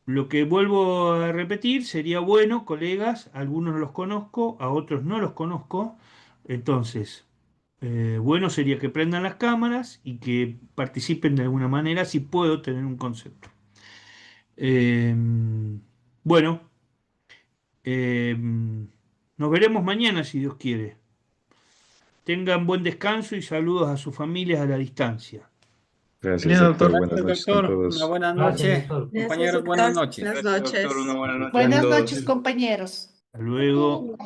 Lo que vuelvo a repetir, sería bueno, colegas, algunos los conozco, a otros no los conozco, entonces, bueno sería que prendan las cámaras y que participen de alguna manera si puedo tener un concepto. Eh, bueno. Nos veremos mañana si Dios quiere. Tengan buen descanso y saludos a sus familias a la distancia. Gracias, Mañana, doctor. doctor. Buenas Gracias, noches con doctor. Una todos. buena Gracias, noche. doctor. Gracias, Compañeros, buenas doctor. noches. Buenas Gracias, noches. doctor. Una buena noche a Buenas todos. noches, compañeros. Hasta luego.